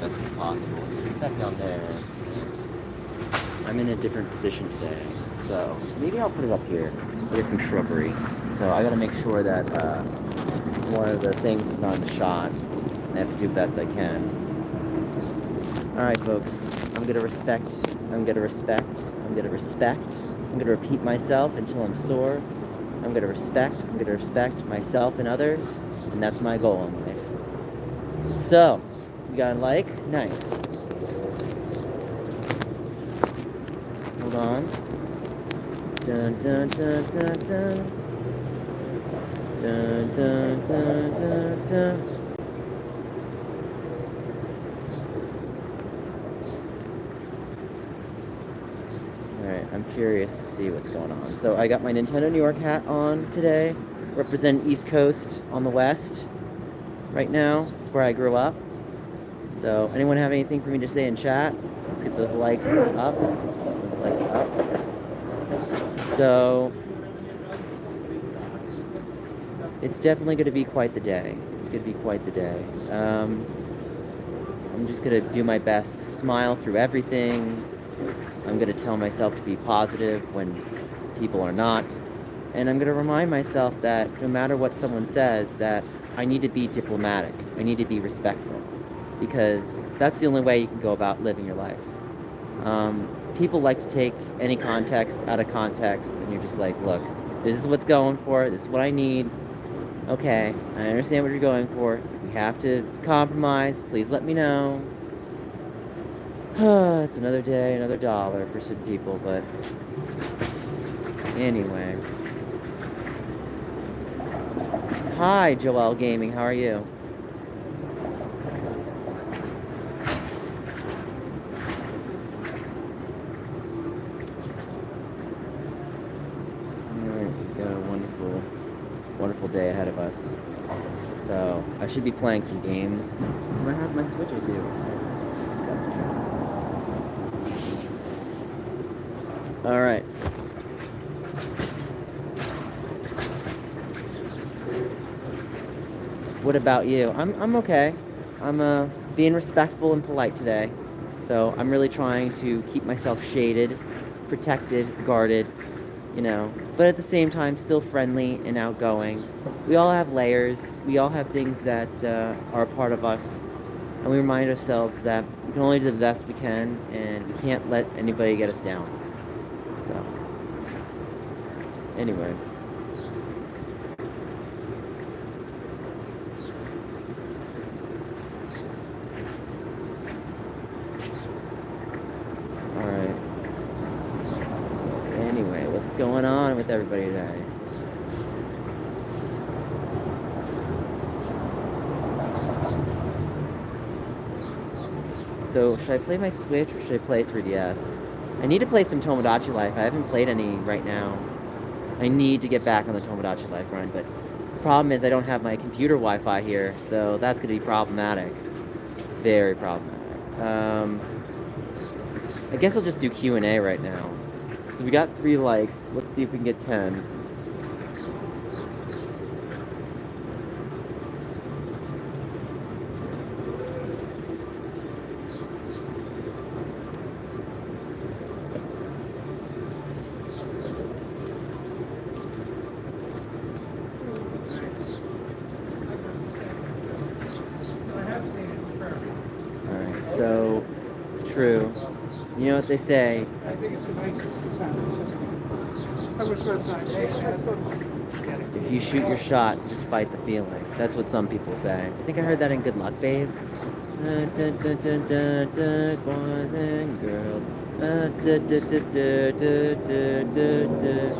best as possible. Put that down there. I'm in a different position today, so maybe I'll put it up here. I'll get some shrubbery. So I gotta make sure that one of the things is not in the shot. I have to do best I can. Alright folks, I'm gonna respect, I'm gonna respect, I'm gonna respect. I'm gonna repeat myself until I'm sore. I'm gonna respect myself and others, and that's my goal in life. So, you got a like? Nice. Hold on. Dun dun dun dun dun. Dun dun dun dun dun. Alright, I'm curious to see what's going on. So I got my Nintendo New York hat on today. Represent East Coast on the West. Right now, it's where I grew up. So anyone have anything for me to say in chat? Let's get those likes up. Those likes up. So it's definitely going to be quite the day. It's going to be quite the day. I'm just going to do my best to smile through everything. I'm going to tell myself to be positive when people are not. And I'm going to remind myself that no matter what someone says, that I need to be diplomatic. I need to be respectful. Because that's the only way you can go about living your life. People like to take any context out of context, and you're just like, look, this is what's going for, this is what I need. Okay, I understand what you're going for. We have to compromise. Please let me know. It's another day, another dollar for some people, but anyway. Hi, Joel Gaming. How are you? Alright, we've got a wonderful, wonderful day ahead of us. So, I should be playing some games. I have my Switch, I do. Alright. What about you? I'm okay. I'm being respectful and polite today. So I'm really trying to keep myself shaded, protected, guarded, you know, but at the same time still friendly and outgoing. We all have layers. We all have things that are a part of us. And we remind ourselves that we can only do the best we can, and we can't let anybody get us down. So, anyway. Alright. So, anyway, what's going on with everybody today? So, should I play my Switch or should I play 3DS? I need to play some Tomodachi Life. I haven't played any right now. I need to get back on the Tomodachi Life grind, but the problem is I don't have my computer Wi-Fi here, so that's going to be problematic. Very problematic. I guess I'll just do Q&A right now. So we got 3 likes. Let's see if we can get 10. Alright, so, true. You know what they say? I think it's amazing. If you shoot your shot, just fight the feeling. That's what some people say. I think I heard that in Good Luck, Babe. Dun, dun, dun, dun, dun, dun, boys and girls. Dun, dun, dun, dun, dun, dun, dun, dun.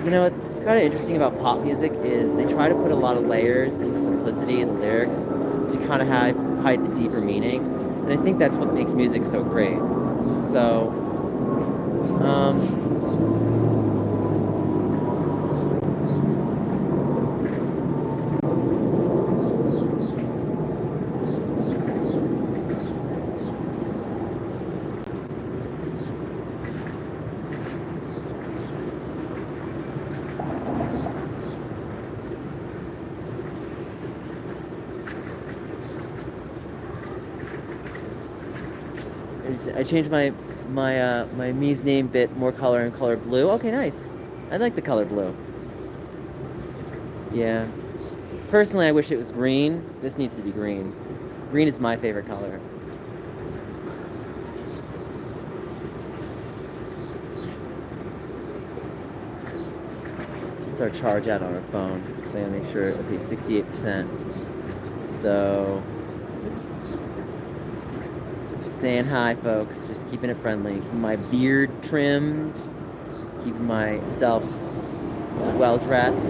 You know what's kind of interesting about pop music is they try to put a lot of layers and simplicity in the lyrics to kind of hide the deeper meaning. And I think that's what makes music so great. So, I changed my Mii's name bit more color and color blue. Okay, nice. I like the color blue. Yeah. Personally, I wish it was green. This needs to be green. Green is my favorite color. It's our charge out on our phone. So I gotta make sure, okay, 68%. So, just saying hi, folks. Just keeping it friendly. Keeping my beard trimmed. Keeping myself well dressed.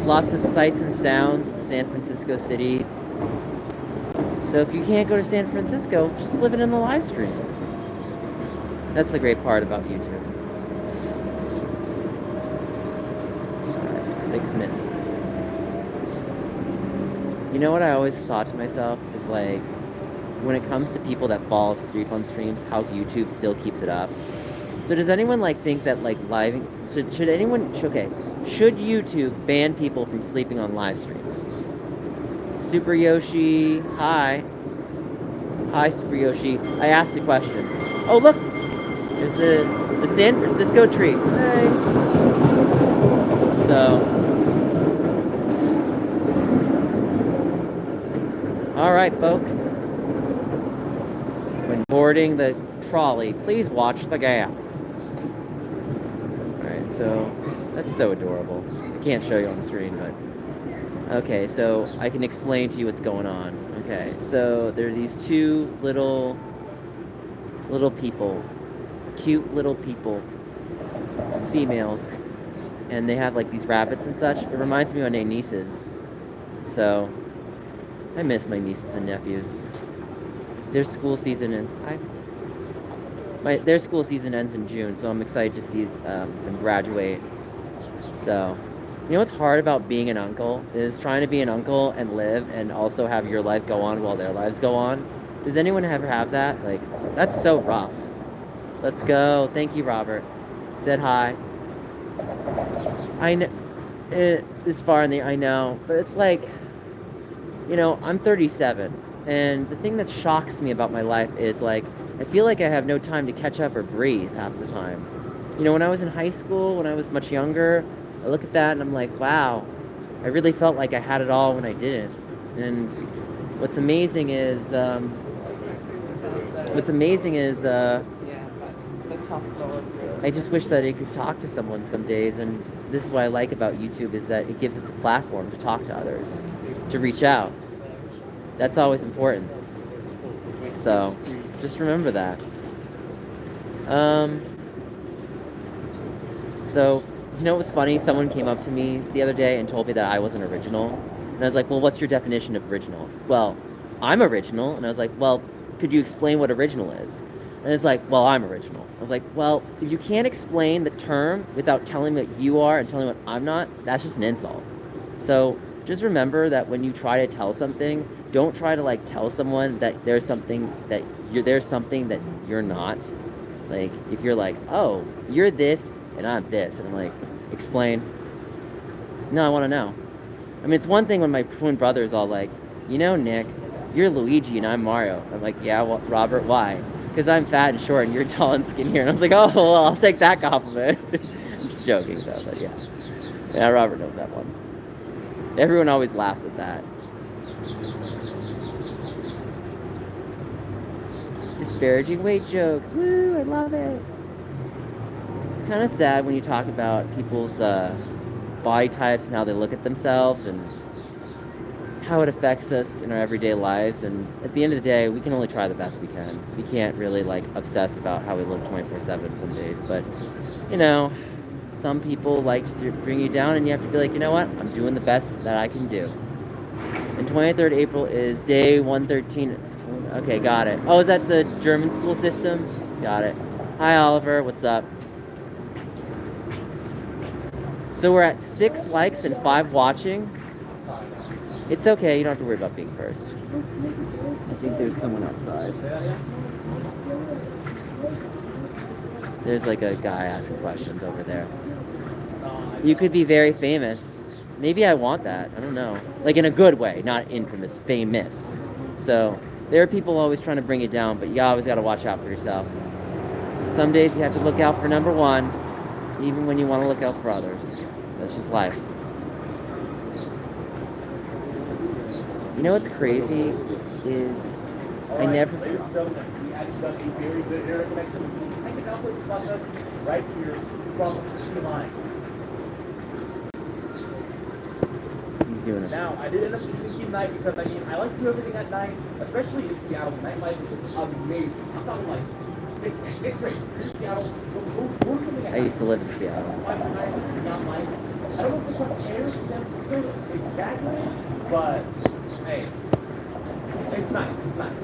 Lots of sights and sounds at San Francisco City. So if you can't go to San Francisco, just live it in the live stream. That's the great part about YouTube. All right, 6 minutes. You know what I always thought to myself is like, when it comes to people that fall asleep on streams, how YouTube still keeps it up. So does anyone like think that like live should YouTube ban people from sleeping on live streams? Super Yoshi, hi. Hi Super Yoshi. I asked a question. Oh look! There's the San Francisco tree. Hey. So alright folks. When boarding the trolley, please watch the gap. Alright, so that's so adorable. I can't show you on the screen, but okay, so I can explain to you what's going on. Okay, so there are these two little people, cute little people, females, and they have like these rabbits and such. It reminds me of my nieces. So I miss my nieces and nephews. Their school season their school season ends in June, so I'm excited to see them graduate. So, you know what's hard about being an uncle is trying to be an uncle and live and also have your life go on while their lives go on. Does anyone ever have that? Like, that's so rough. Let's go. Thank you, Robert. Said hi. I know. This far in the, I know, but it's like, you know, I'm 37, and the thing that shocks me about my life is like, I feel like I have no time to catch up or breathe half the time. You know, when I was in high school, when I was much younger, I look at that and I'm like, wow, I really felt like I had it all when I didn't. And what's amazing is, I just wish that I could talk to someone some days. And this is what I like about YouTube is that it gives us a platform to talk to others, to reach out. That's always important. So just remember that. So, you know what was funny? Someone came up to me the other day and told me that I wasn't original. And I was like, well, what's your definition of original? Well, I'm original. And I was like, well, could you explain what original is? And it's like, well, I'm original. I was like, well, if you can't explain the term without telling me what you are and telling me what I'm not, that's just an insult. So just remember that when you try to tell something, don't try to like tell someone that there's something that you're not. Like, if you're like, oh, you're this and I'm this, and I'm like, explain. No, I want to know. I mean, it's one thing when my twin brother is all like, you know, Nick, you're Luigi and I'm Mario. I'm like, yeah, well, Robert, why? Because I'm fat and short and you're tall and skinnier. And I was like, oh, well, I'll take that compliment. I'm just joking though, but yeah. Yeah, Robert knows that one. Everyone always laughs at that. Disparaging weight jokes. Woo, I love it. It's kind of sad when you talk about people's body types and how they look at themselves and how it affects us in our everyday lives. And at the end of the day, we can only try the best we can. We can't really like obsess about how we look 24/7 some days. But, you know, some people like to bring you down and you have to be like, you know what? I'm doing the best that I can do. And 23rd April is day 113. Okay, got it. Oh, is that the German school system? Got it. Hi, Oliver. What's up? So we're at 6 likes and 5 watching. It's okay. You don't have to worry about being first. I think there's someone outside. There's like a guy asking questions over there. You could be very famous. Maybe I want that. I don't know. Like in a good way, not infamous, famous. So There are people always trying to bring you down, but you always got to watch out for yourself. Some days you have to look out for number one, even when you want to look out for others. That's just life. You know what's crazy is I never. Ladies and gentlemen, we actually got a very good internet connection. I can now put spot us right here from the line. He's doing it. Now, I did end up choosing Team Night because I mean, I like to do everything at night, especially in Seattle. The nightlife is just amazing. I'm talking like, it's great. In Seattle, we're something I used to live in Seattle. Not nice. I don't know if it's compares to San Francisco exactly, but hey, it's nice. It's nice.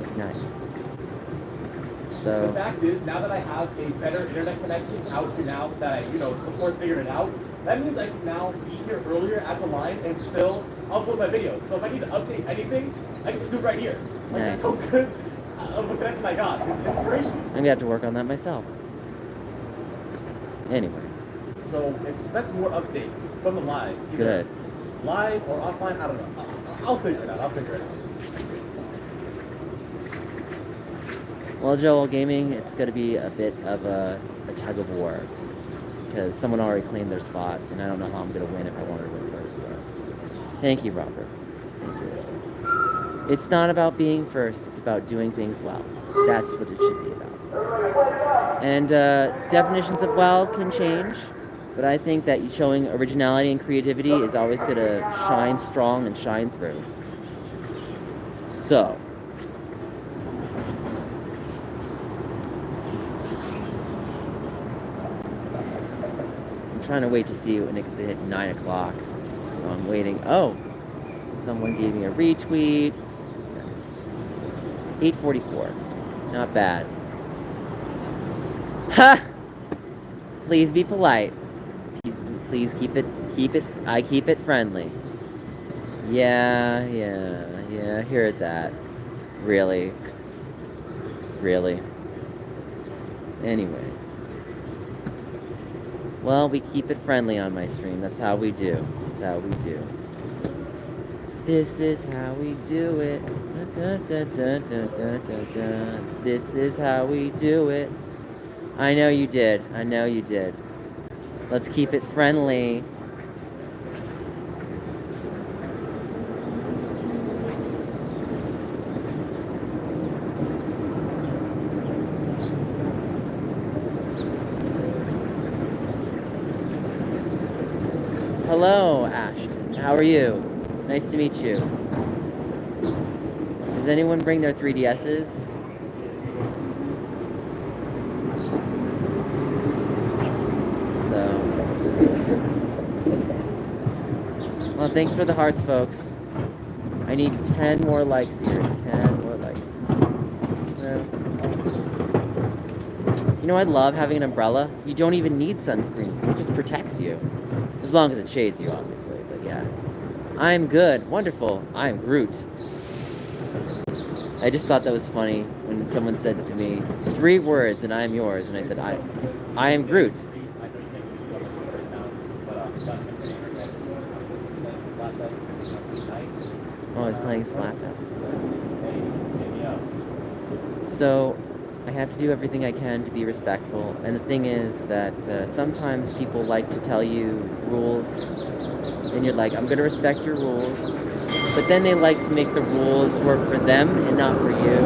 It's nice. The So, fact is, now that I have a better internet connection out here now that I, of course, figured it out, that means I can now be here earlier at the line and still upload my videos. So if I need to update anything, I can just do it right here. Like, nice. That's so good of a connection I got. It's crazy. I'm gonna have to work on that myself. Anyway, So expect more updates from the live. Either good. live or offline, I don't know. I'll figure it out. Well, Joel Gaming, it's gonna be a bit of a tug of war because someone already claimed their spot, and I don't know how I'm gonna win if I wanted to win first. So, thank you, Robert. Thank you. It's not about being first; it's about doing things well. That's what it should be about. And definitions of well can change, but I think that showing originality and creativity is always gonna shine strong and shine through. So. Trying to wait to see when it gets to hit 9 o'clock. So I'm waiting. Oh, someone gave me a retweet. Yes. So it's 8:44. Not bad. Ha! Please be polite. Please keep it. I keep it friendly. Yeah. I hear that. Really. Anyway. Well, we keep it friendly on my stream. That's how we do. This is how we do it. This is how we do it. I know you did. Let's keep it friendly. Hello, Ashton. How are you? Nice to meet you. Does anyone bring their 3DSs? Well, thanks for the hearts, folks. I need 10 more likes here. 10 more likes. You know, I love having an umbrella. You don't even need sunscreen. It just protects you. As long as it shades you, obviously. But yeah. I'm good. Wonderful. I'm Groot. I just thought that was funny when someone said to me, 3 words and I'm yours. And I said, I am Groot. Oh, I was playing Splatfest. So, I have to do everything I can to be respectful. And the thing is that sometimes people like to tell you rules, and you're like, I'm going to respect your rules. But then they like to make the rules work for them and not for you.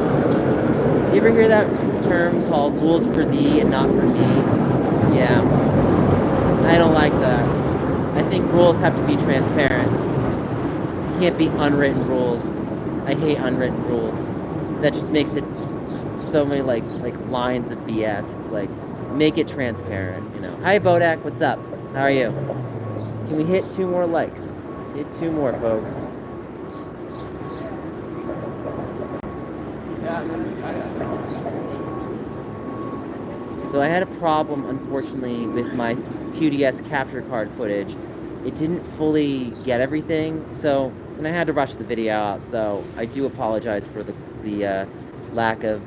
You ever hear that term called rules for thee and not for me? Yeah. I don't like that. I think rules have to be transparent. Can't be unwritten rules. I hate unwritten rules. That just makes it so many like lines of BS. It's like, make it transparent, you know. Hi Bodak, what's up? How are you? Can we hit 2 more likes? Hit 2 more, folks. So I had a problem, unfortunately, with my 2DS capture card footage. It didn't fully get everything, and I had to rush the video out, so I do apologize for the lack of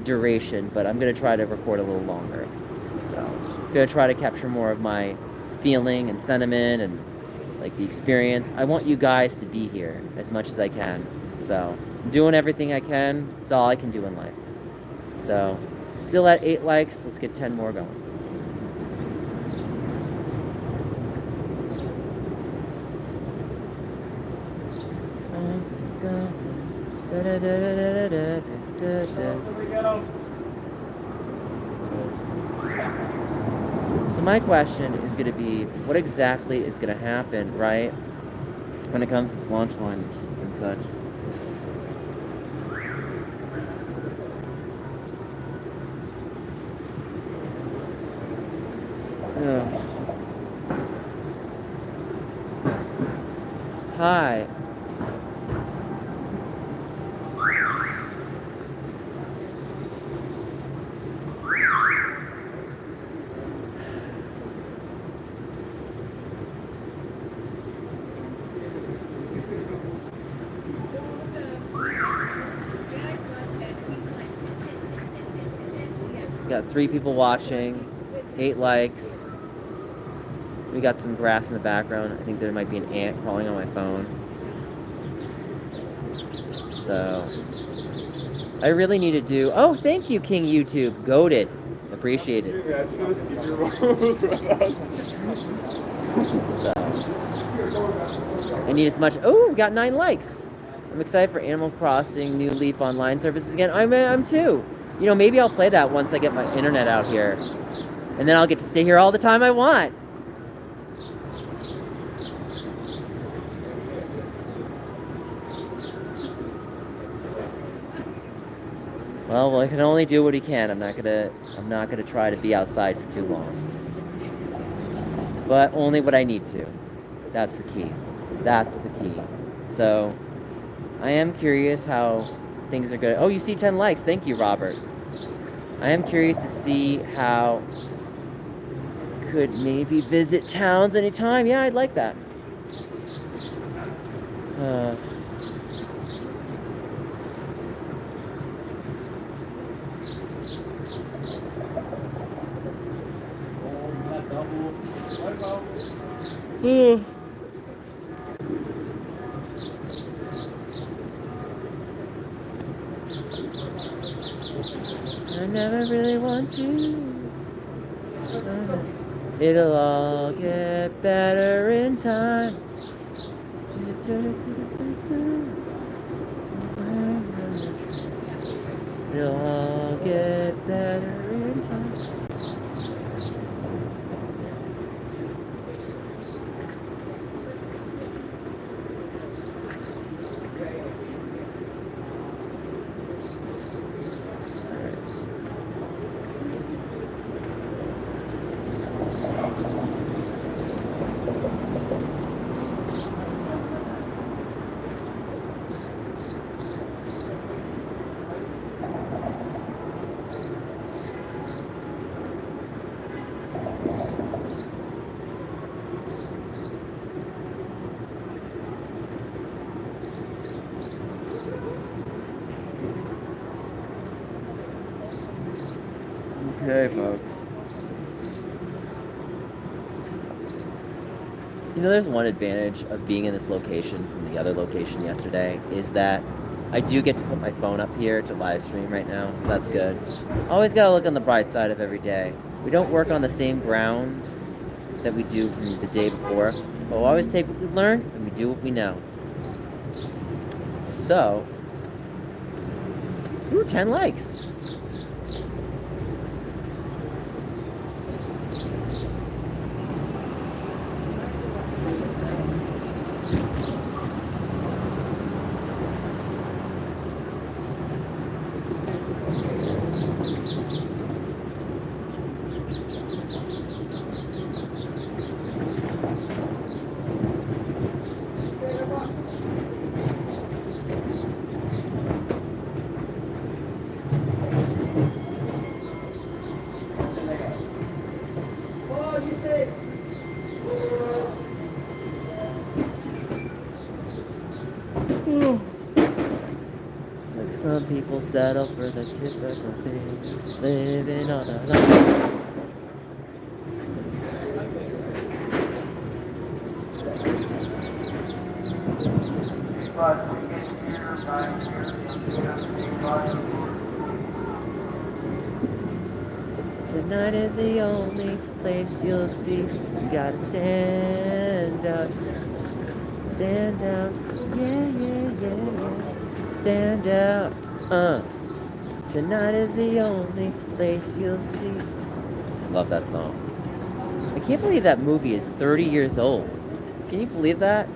duration, but I'm going to try to record a little longer. So I'm going to try to capture more of my feeling and sentiment and like the experience. I want you guys to be here as much as I can. So, I'm doing everything I can. It's all I can do in life. So, still at 8 likes. Let's get 10 more going. So my question is going to be, what exactly is going to happen, right, when it comes to this launch line and such? Hi. Got 3 people watching, 8 likes. We got some grass in the background. I think there might be an ant crawling on my phone. So, I really need to do... Oh, thank you, King YouTube. Goated. Appreciate it. So, I need as much... Oh, we got 9 likes. I'm excited for Animal Crossing New Leaf Online services again. I'm too. You know, maybe I'll play that once I get my internet out here. And then I'll get to stay here all the time I want. Well, I can only do what he can. I'm not gonna try to be outside for too long. But only what I need to. That's the key. That's the key. So, I am curious how things are good. Oh, you see 10 likes. Thank you, Robert. I am curious to see how could maybe visit towns anytime. Yeah, I'd like that. I never really want to. It'll all get better in time. It'll all get better in time. Okay, folks. You know, there's one advantage of being in this location from the other location yesterday, is that I do get to put my phone up here to live stream right now, so that's good. Always gotta look on the bright side of every day. We don't work on the same ground that we do from the day before, but we'll always take what we learn, and we do what we know. So, ooh, 10 likes. Like some people settle for the typical thing, living on a line. Tonight is the only place you'll see. You gotta stand up. Stand up. Yeah, yeah, yeah, yeah. Stand up. Tonight is the only place you'll see. I love that song. I can't believe that movie is 30 years old. Can you believe that?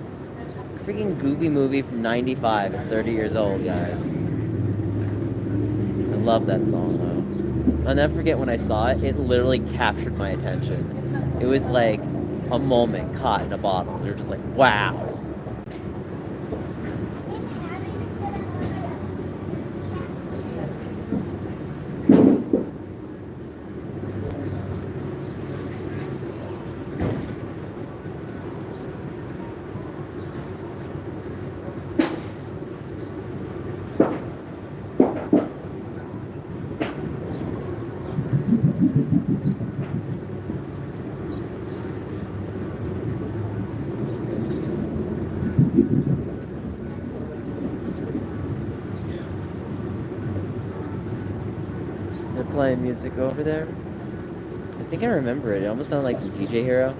Freaking Goofy movie from 95 is 30 years old, guys. I love that song, though. I'll never forget when I saw it, it literally captured my attention. It was like a moment caught in a bottle. You're just like, wow. They're playing music over there. I think I remember it. It almost sounded like from DJ Hero.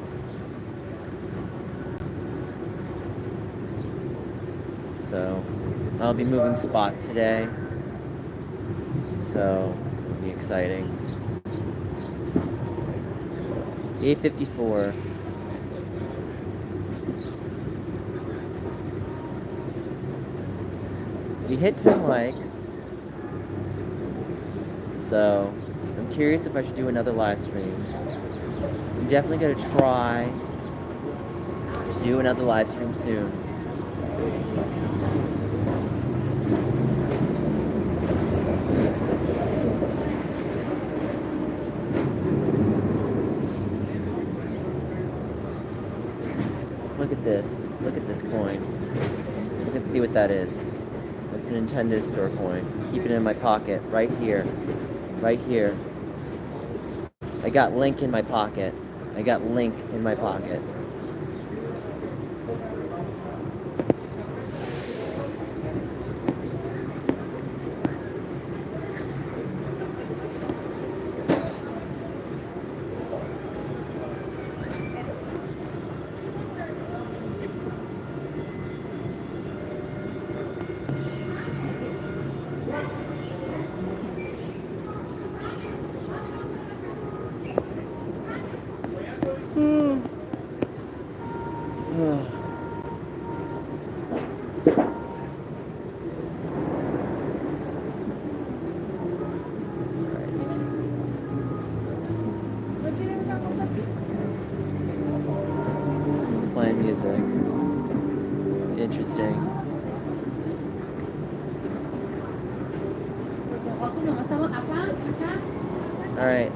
So, I'll be moving spots today. So, it'll be exciting. 8:54. We hit 10 likes. So, I'm curious if I should do another live stream. I'm definitely going to try to do another live stream soon. Look at this. Look at this coin. Look and see what that is. That's a Nintendo Store coin. Keep it in my pocket. Right here. Right here. I got Link in my pocket. I got Link in my pocket. It's playing music. Interesting. Alright.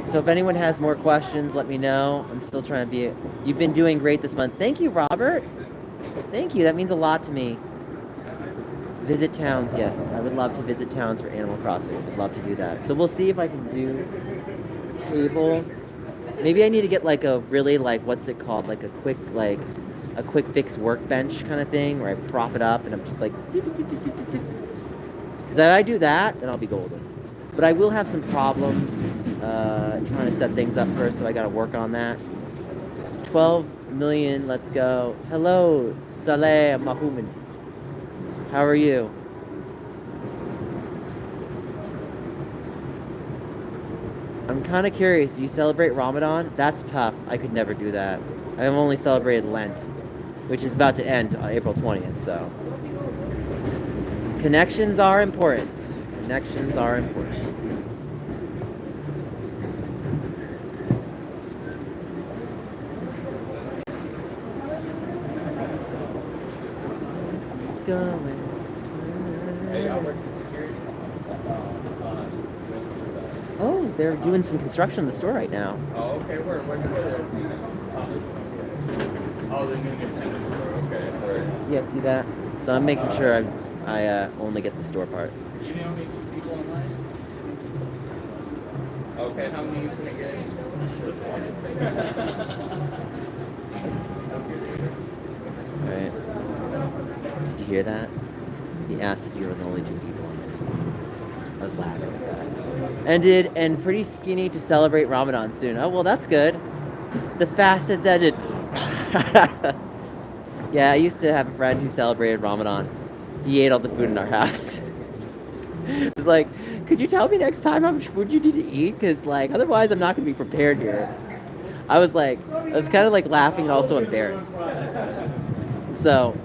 So if anyone has more questions, let me know. I'm still trying to be... You've been doing great this month. Thank you, Robert. Thank you. That means a lot to me. Visit towns. Yes, I would love to visit towns for Animal Crossing. I'd love to do that. So we'll see if I can do table. Maybe I need to get like a really like, what's it called? Like a quick fix workbench kind of thing where I prop it up and I'm just like... Because if I do that, then I'll be golden. But I will have some problems trying to set things up first, so I gotta work on that. 12 million, let's go. Hello, Saleh Mahmoud. How are you? I'm kind of curious, do you celebrate Ramadan? That's tough. I could never do that. I've only celebrated Lent, which is about to end on April 20th, so. Connections are important. Connections are important. Going. Hey, I work in security. Oh, they're doing some construction in the store right now. Oh, okay. Where's the Oh, they're gonna get tenants store. Okay. Where? Yeah, see that? So I'm making sure I only get the store part. You know how many people online? Okay, how many can I get? Alright. Did you hear that? He asked if you were the only two people on it. I was laughing at that. And pretty skinny to celebrate Ramadan soon. Oh, well, that's good. The fast has ended. Yeah, I used to have a friend who celebrated Ramadan. He ate all the food in our house. It was like, could you tell me next time how much food you need to eat? Because, like, otherwise I'm not going to be prepared here. I was kind of like laughing and also embarrassed. So,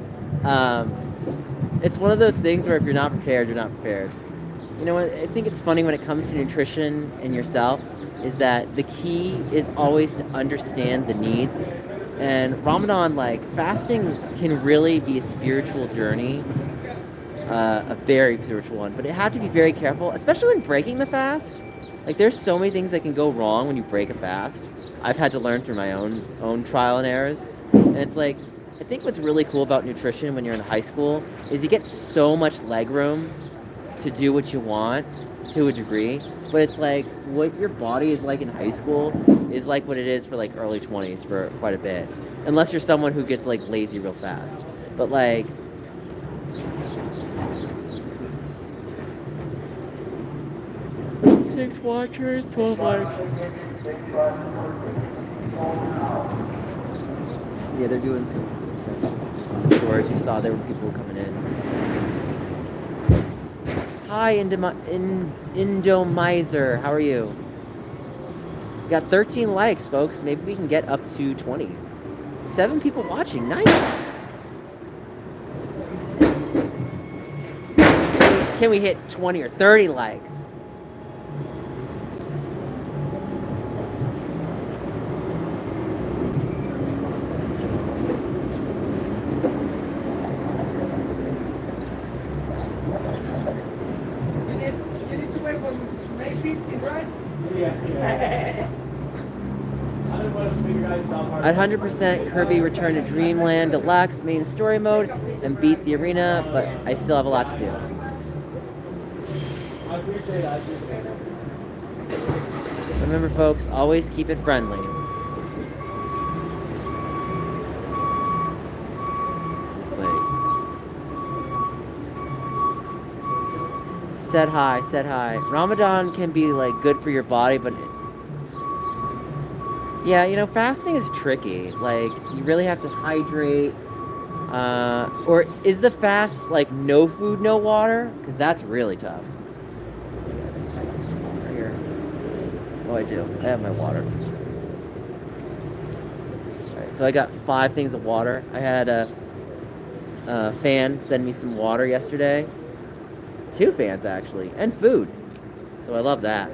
it's one of those things where if you're not prepared, you're not prepared. You know, I think it's funny when it comes to nutrition and yourself, is that the key is always to understand the needs. And Ramadan, like, fasting can really be a spiritual journey, a very spiritual one, but it had to be very careful, especially when breaking the fast. Like, there's so many things that can go wrong when you break a fast. I've had to learn through my own trial and errors. And it's like, I think what's really cool about nutrition when you're in high school is you get so much leg room to do what you want to a degree. But it's like what your body is like in high school is like what it is for like early 20s for quite a bit. Unless you're someone who gets like lazy real fast. But like, six watchers, 12 likes. Yeah, they're doing some stores. You saw there were people coming in. Hi, Indomizer. How are you? We got 13 likes, folks. Maybe we can get up to 20. 7 people watching. Nice. Can we hit 20 or 30 likes? At 100% Kirby Return to Dreamland Deluxe main story mode and beat the arena, but I still have a lot to do. Remember, folks, always keep it friendly. Said hi, said hi. Ramadan can be like good for your body, but yeah, you know, fasting is tricky. Like, you really have to hydrate. Or is the fast like no food, no water? Because that's really tough. Yes, right here. Oh, I do. I have my water. Alright, so I got 5 things of water. I had a fan send me some water yesterday. 2 fans, actually. And food. So I love that.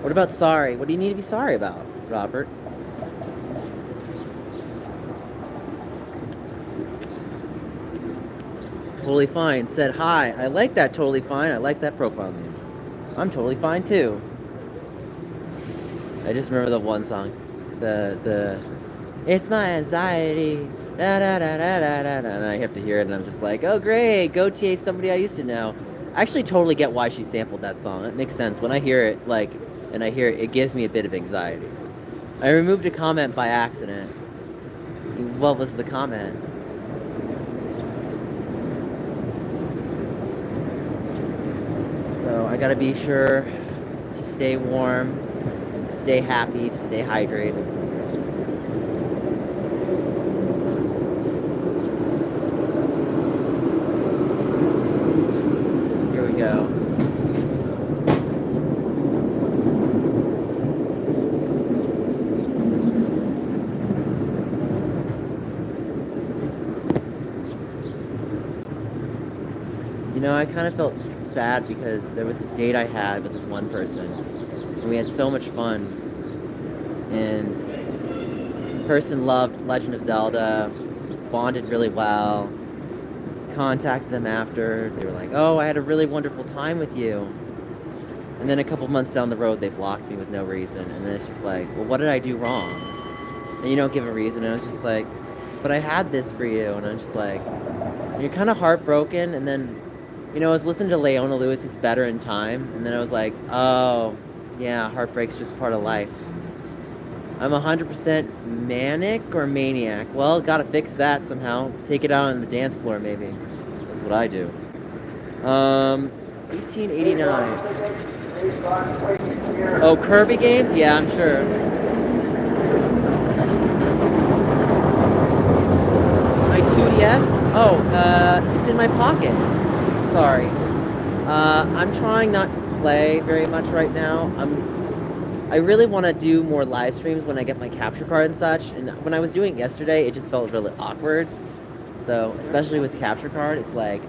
What about sorry? What do you need to be sorry about, Robert? Totally Fine said hi. I like that Totally Fine. I like that profile name. I'm totally fine too. I just remember the one song. The it's my anxiety. Da, da, da, da, da, da, and I have to hear it and I'm just like, oh great, Gautier, somebody I used to know. I actually totally get why she sampled that song. It makes sense. When I hear it, like, and I hear it, it gives me a bit of anxiety. I removed a comment by accident. What was the comment? So I gotta be sure to stay warm, to stay happy, to stay hydrated. Here we go. You know, I kind of felt sad because there was this date I had with this one person, and we had so much fun, and the person loved Legend of Zelda, bonded really well, contacted them after, they were like, oh, I had a really wonderful time with you, and then a couple months down the road, they blocked me with no reason, and then it's just like, well, what did I do wrong? And you don't give a reason, and I was just like, but I had this for you, and I'm just like, you're kind of heartbroken, and then, you know, I was listening to Leona Lewis's Better in Time, and then I was like, oh, Yeah, heartbreak's just part of life. I'm 100% manic or maniac. Well, gotta fix that somehow. Take it out on the dance floor, maybe. That's what I do. 1889. Oh, Kirby games? Yeah, I'm sure. My 2DS? Oh, it's in my pocket. Sorry. I'm trying not to play very much right now. I really want to do more live streams when I get my capture card and such. And when I was doing it yesterday, it just felt really awkward. So, especially with the capture card, it's like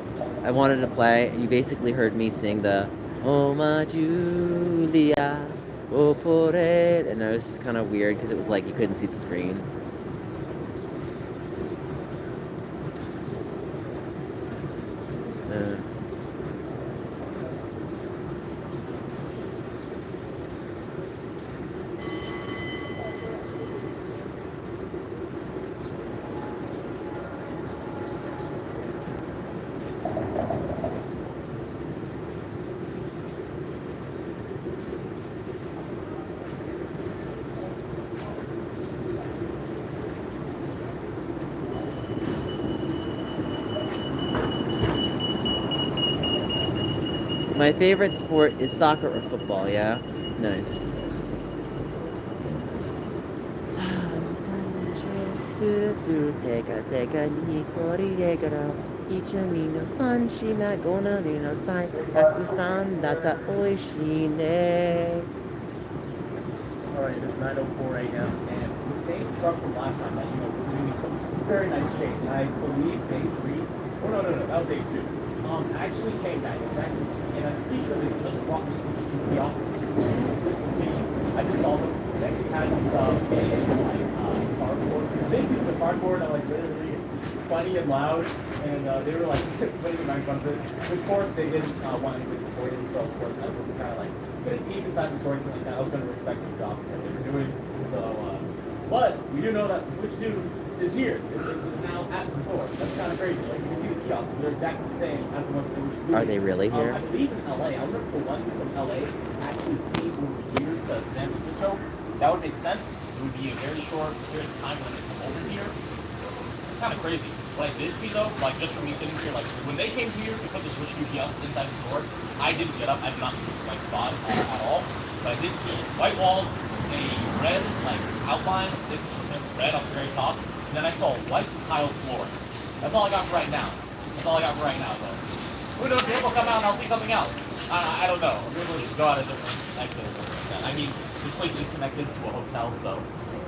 I wanted to play, and you basically heard me sing the "Oh my Julia, oh por it," and it was just kind of weird because it was like you couldn't see the screen. My favorite sport is soccer or football, yeah? Nice. Alright, it's 9:04 a.m. and the same truck from last time that was giving me some very nice shape. And I believe day 3, oh no, that was day 2. Actually came back exactly, and I'm pretty sure they just brought the Switch to the office. This location, I just saw them. They actually had these cardboard, big pieces of cardboard that like really funny and loud, and they were like putting right in front of it. Of course, they didn't want anybody recorded, so of course I wasn't trying to like get a peek inside the store or anything like that. I was going to respect the job that they were doing. So, but we do know that the Switch 2 is here. It's now at the store. That's kind of crazy. Like you can see the kiosks; they're exactly the same as the ones that we were doing. Are they really here? I believe in LA. I wonder if the ones from LA actually came over here to San Francisco. That would make sense. It would be a very short period of time when they come over here. It's kind of crazy. What I did see though, like just from me sitting here, like when they came here to put the Switch 2 kiosks inside the store, I didn't get up. I did not move from my spot at all. But I did see white walls, a red like outline, red on the very top, and then I saw a white tile floor. That's all I got for right now. That's all I got for right now, though. Who knows? Maybe we'll come out and I'll see something else. I don't know. Maybe we'll just go out a different exit. I mean, this place is connected to a hotel, so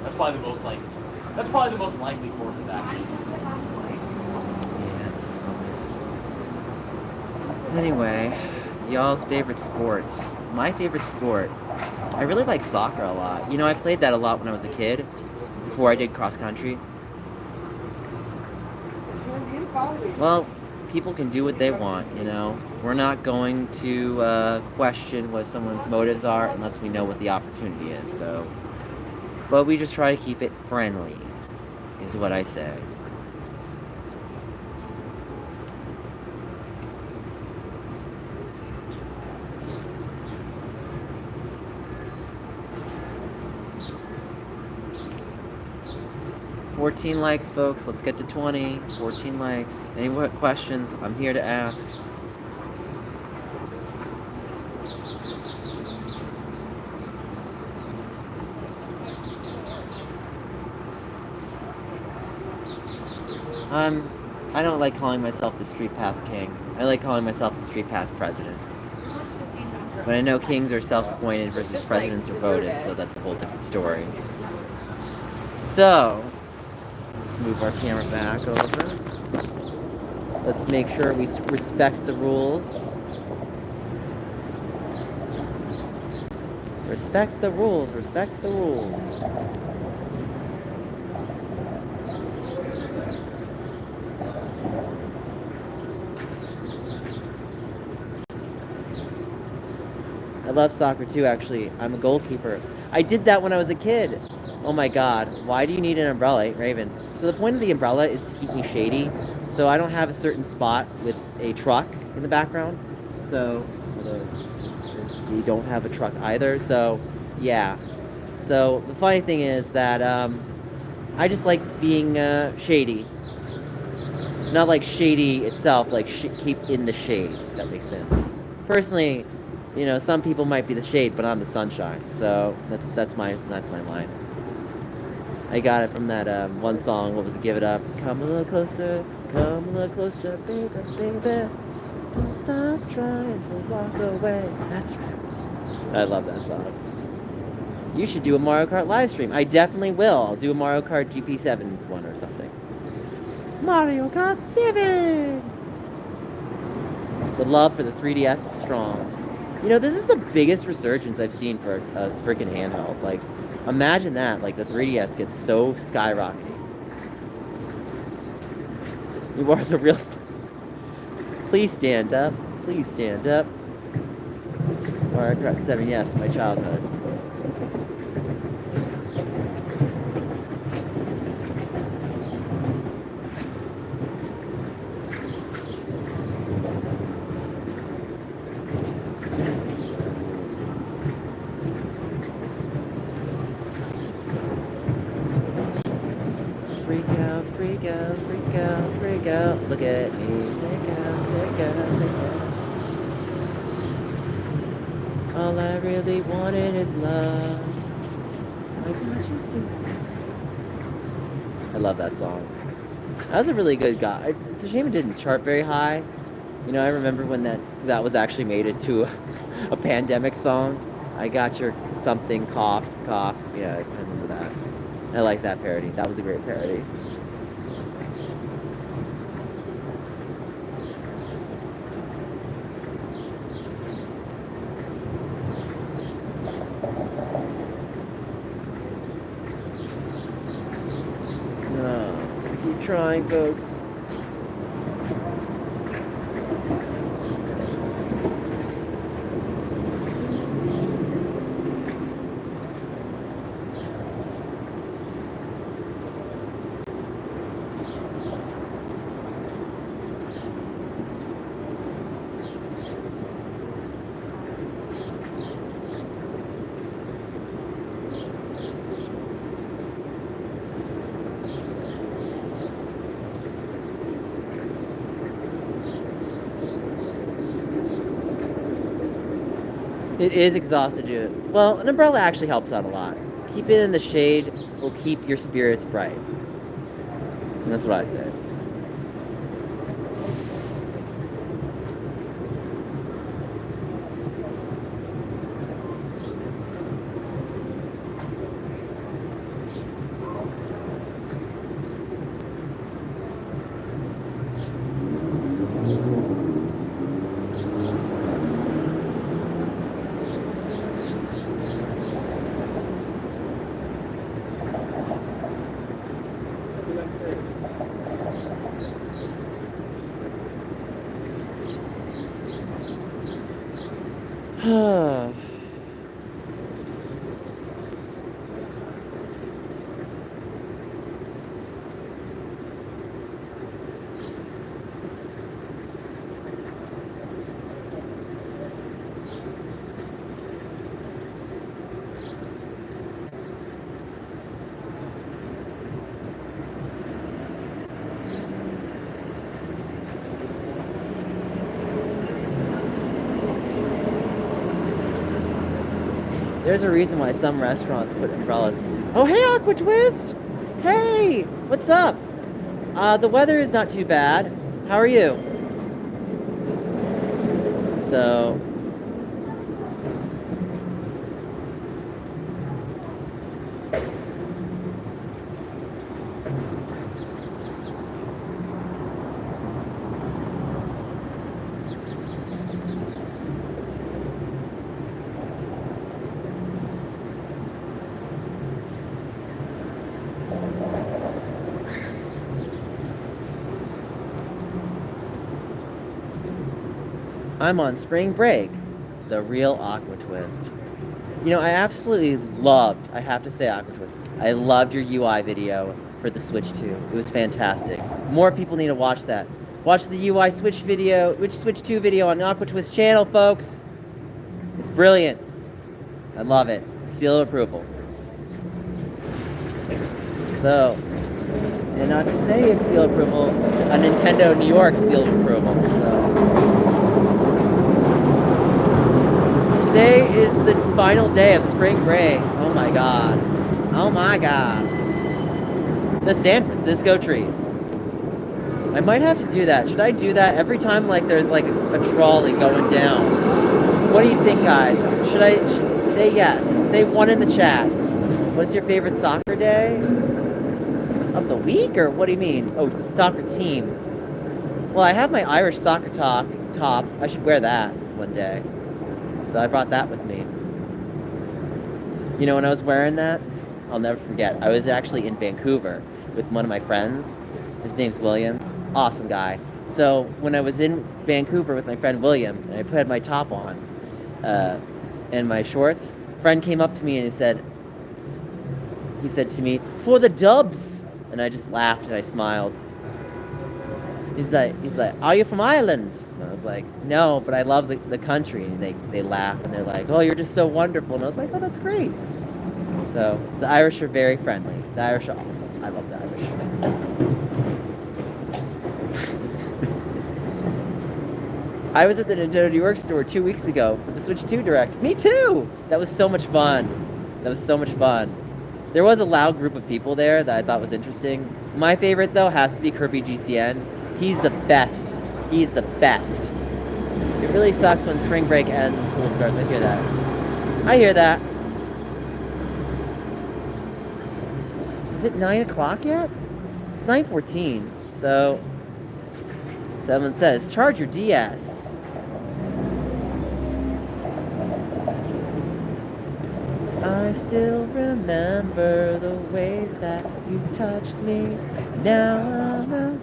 that's probably the most likely course of action. Anyway, y'all's favorite sport. My favorite sport. I really like soccer a lot. You know, I played that a lot when I was a kid, before I did cross country. Well, people can do what they want, you know. We're not going to question what someone's motives are unless we know what the opportunity is, so. But we just try to keep it friendly, is what I say. $14 likes, folks. Let's get to 20. 14 likes. Any questions? I'm here to ask. I don't like calling myself the Street Pass King. I like calling myself the Street Pass President. But I know kings are self-appointed versus presidents are voted, so that's a whole different story. So, let's move our camera back over. Let's make sure we respect the rules. Respect the rules, respect the rules. I love soccer too, actually. I'm a goalkeeper. I did that when I was a kid. Oh my god, why do you need an umbrella, Raven? So the point of the umbrella is to keep me shady, so I don't have a certain spot with a truck in the background. So, you don't have a truck either. So, yeah. So the funny thing is that I just like being shady. Not like shady itself, like keep in the shade, if that makes sense. Personally, you know, some people might be the shade, but I'm the sunshine. So that's my line. I got it from that one song. What was it? Give It Up. Come a little closer, baby, baby. Don't stop trying to walk away. That's right. I love that song. You should do a Mario Kart live stream. I definitely will. I'll do a Mario Kart GP7 one or something. Mario Kart 7! The love for the 3DS is strong. You know, this is the biggest resurgence I've seen for a freaking handheld. Like, imagine that. Like, the 3DS gets so skyrocketing. You are the real... Please stand up. Please stand up. Mario Kart 7, yes, my childhood. Freak out, freak out, freak out, freak out. Look at me. Freak out, freak out, freak out. All I really wanted is love. I got you still. I love that song. That was a really good guy. It's a shame it didn't chart very high. You know, I remember when that was actually made into a pandemic song. I got your something cough, cough. Yeah, I remember that. I like that parody. That was a great parody. Keep trying, folks. It is exhausted, dude. Well, an umbrella actually helps out a lot. Keep it in the shade will keep your spirits bright. And that's what I say. There's a reason why some restaurants put umbrellas in season. Oh, hey, Aqua Twist! Hey, what's up? The weather is not too bad. How are you? So... I'm on spring break. The real Aqua Twist. You know, I absolutely loved, I have to say, Aqua Twist. I loved your UI video for the Switch 2. It was fantastic. More people need to watch that. Watch the UI Switch 2 video on Aqua Twist channel, folks. It's brilliant. I love it. Seal of approval. So, and not just any seal of approval, a Nintendo New York seal of approval. So, today is the final day of spring break. Oh my god. Oh my god. The San Francisco treat. I might have to do that. Should I do that every time like there's like a trolley going down? What do you think, guys? Should I say yes? Say one in the chat. What's your favorite soccer day of the week, or what do you mean? Oh, soccer team. Well, I have my Irish soccer top. I should wear that one day. So I brought that with me. You know, when I was wearing that, I'll never forget. I was actually in Vancouver with one of my friends. His name's William. Awesome guy. So when I was in Vancouver with my friend William, and I put my top on and my shorts, friend came up to me and he said to me, "For the Dubs." And I just laughed and I smiled. He's like, "Are you from Ireland?" And I was like, "No, but I love the country." And they laugh and they're like, "Oh, you're just so wonderful." And I was like, "Oh, that's great." So the Irish are very friendly. The Irish are awesome. I love the Irish. I was at the Nintendo New York store 2 weeks ago for the Switch 2 Direct. Me too! That was so much fun. There was a loud group of people there that I thought was interesting. My favorite, though, has to be Kirby GCN. He's the best. He's the best. It really sucks when spring break ends and school starts. I hear that. Is it 9 o'clock yet? It's 9:14. So, someone says, charge your DS. I still remember the ways that you touched me. Now I'm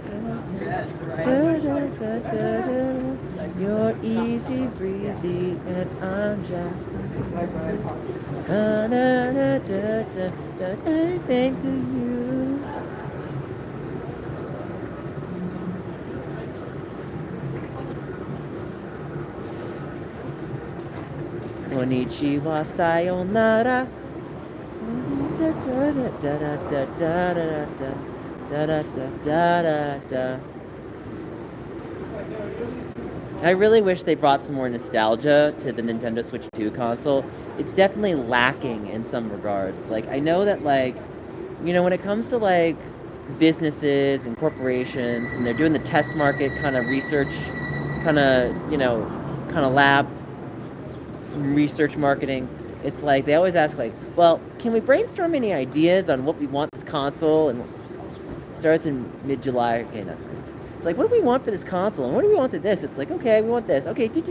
you're easy breezy and I'm just anything to you. Konnichiwa, sayonara. I really wish they brought some more nostalgia to the Nintendo Switch 2 console. It's definitely lacking in some regards. Like, I know that, like, you know, when it comes to, like, businesses and corporations, and they're doing the test market kind of research, kind of lab research marketing, it's like they always ask, like, well, can we brainstorm any ideas on what we want this console? And it starts in mid-July. Okay, not seriously. It's like, what do we want for this console? And what do we want for this? It's like, okay, we want this. Okay, do.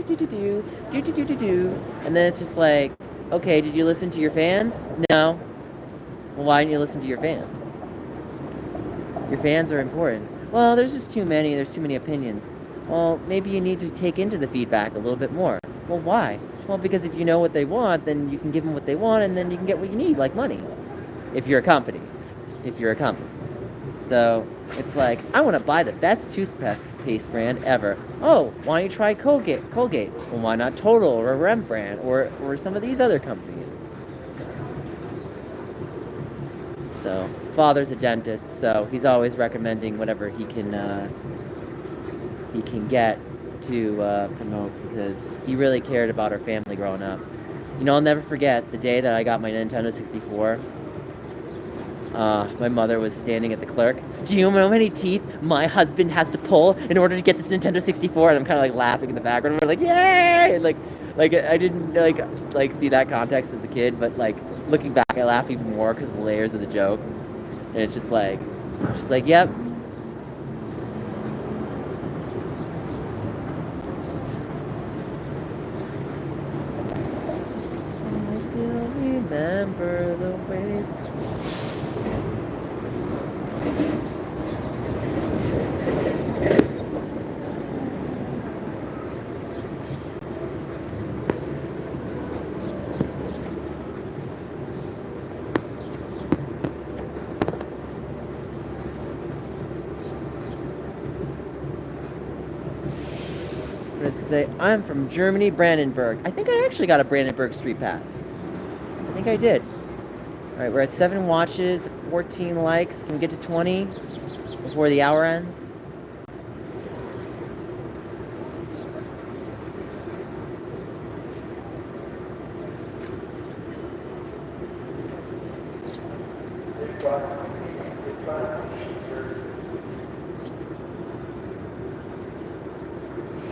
And then it's just like, okay, did you listen to your fans? No. Well, why didn't you listen to your fans? Your fans are important. Well, there's just too many. There's too many opinions. Well, maybe you need to take into the feedback a little bit more. Well, why? Well, because if you know what they want, then you can give them what they want, and then you can get what you need, like money. If you're a company. So, it's like, I want to buy the best toothpaste brand ever. Oh, why don't you try Colgate? Well, why not Total or Rembrandt or some of these other companies? So, father's a dentist, so he's always recommending whatever he can get to promote, because he really cared about our family growing up. You know, I'll never forget the day that I got my Nintendo 64. My mother was standing at the clerk. Do you know how many teeth my husband has to pull in order to get this Nintendo 64? And I'm kind of like laughing in the background. We're like, yay! And like I didn't like see that context as a kid, but like looking back, I laugh even more because of the layers of the joke. And it's just like, yep. I still remember the ways. say, I'm from Germany, Brandenburg. I think I actually got a Brandenburg Street Pass. I think I did. Alright, we're at 7 watches, 14 likes. Can we get to 20 before the hour ends?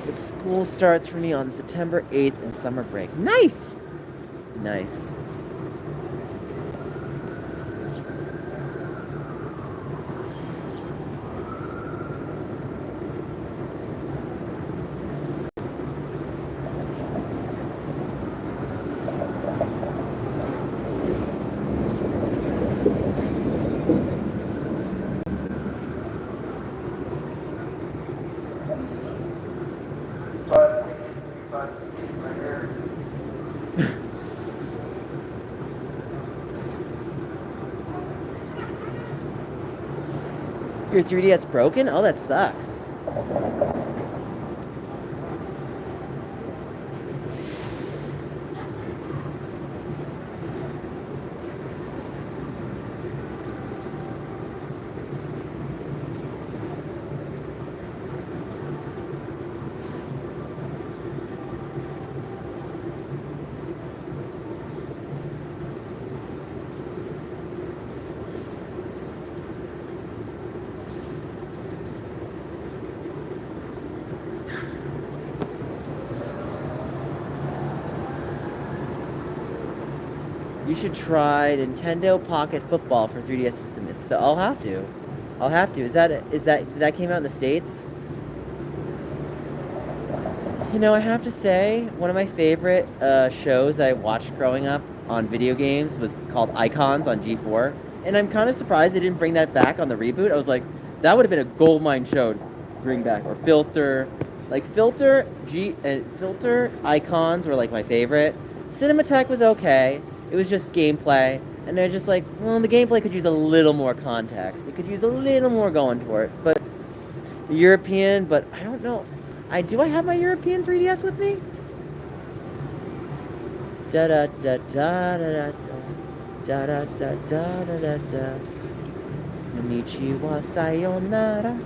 But school starts for me on September 8th and summer break. Nice! Nice. Your 3DS broken? Oh, that sucks. You should try Nintendo Pocket Football for 3DS system. I'll have to. I'll have to. That came out in the States? You know, I have to say, one of my favorite shows I watched growing up on video games was called Icons on G4. And I'm kind of surprised they didn't bring that back on the reboot. I was like, that would have been a goldmine show to bring back. Or Filter. Like, Filter, Icons were like my favorite. Cinematech was okay. It was just gameplay, and they're just like, well, the gameplay could use a little more context. It could use a little more going for it. But the European, but I don't know. Do I have my European 3DS with me? Da da da da da da da da da da da da da. Konnichiwa sayonara.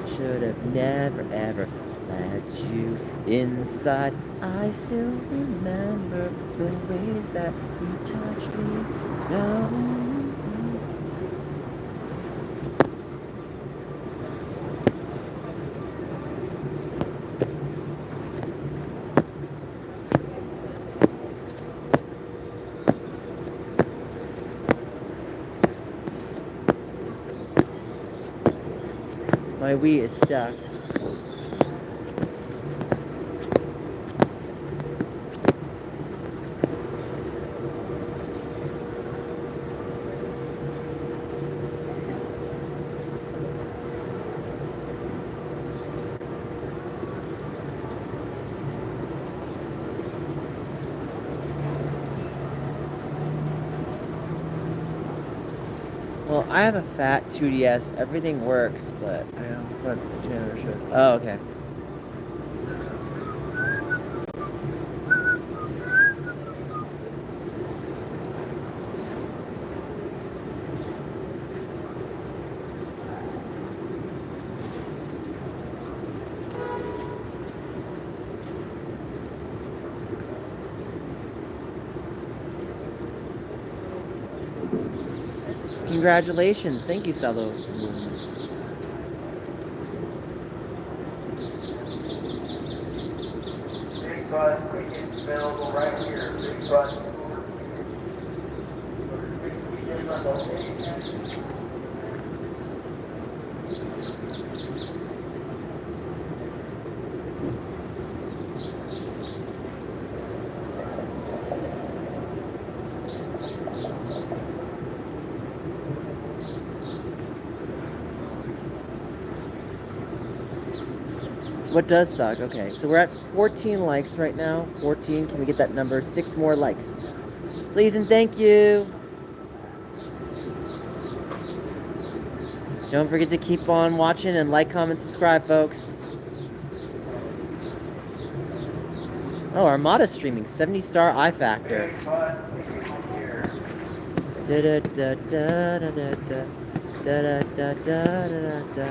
Should have never ever let you inside. I still remember the ways that you touched me. No. My Wii is stuck. Well, I have a fat 2DS. Everything works, but I don't know what channel shows. Oh, okay. Congratulations. Thank you, Salo. Big bus tickets available right here. Big bus. What does suck? Okay, so we're at 14 likes right now. 14. Can we get that number? 6 more likes. Please and thank you. Don't forget to keep on watching and like, comment, subscribe, folks. Oh, Armada's streaming 70-star eye factor. Big bus, people here. Da da da da da da da da da da da da.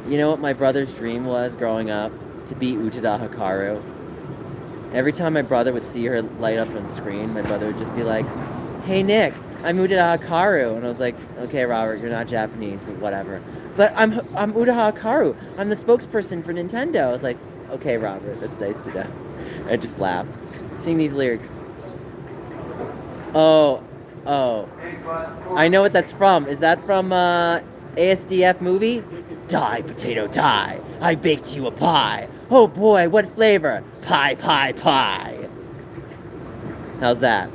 You know what my brother's dream was growing up? To be Utada Hikaru. Every time my brother would see her light up on screen, my brother would just be like, "Hey Nick, I'm Utada Hikaru." And I was like, "Okay, Robert, you're not Japanese, but whatever." "But I'm Utada Hikaru. I'm the spokesperson for Nintendo." I was like, "Okay, Robert, that's nice to know." I just laughed. Sing these lyrics. Oh, Big bus, I know what that's from. Is that from ASDF movie? Die, potato, die. I baked you a pie. Oh boy, what flavor? Pie, pie, pie. How's that?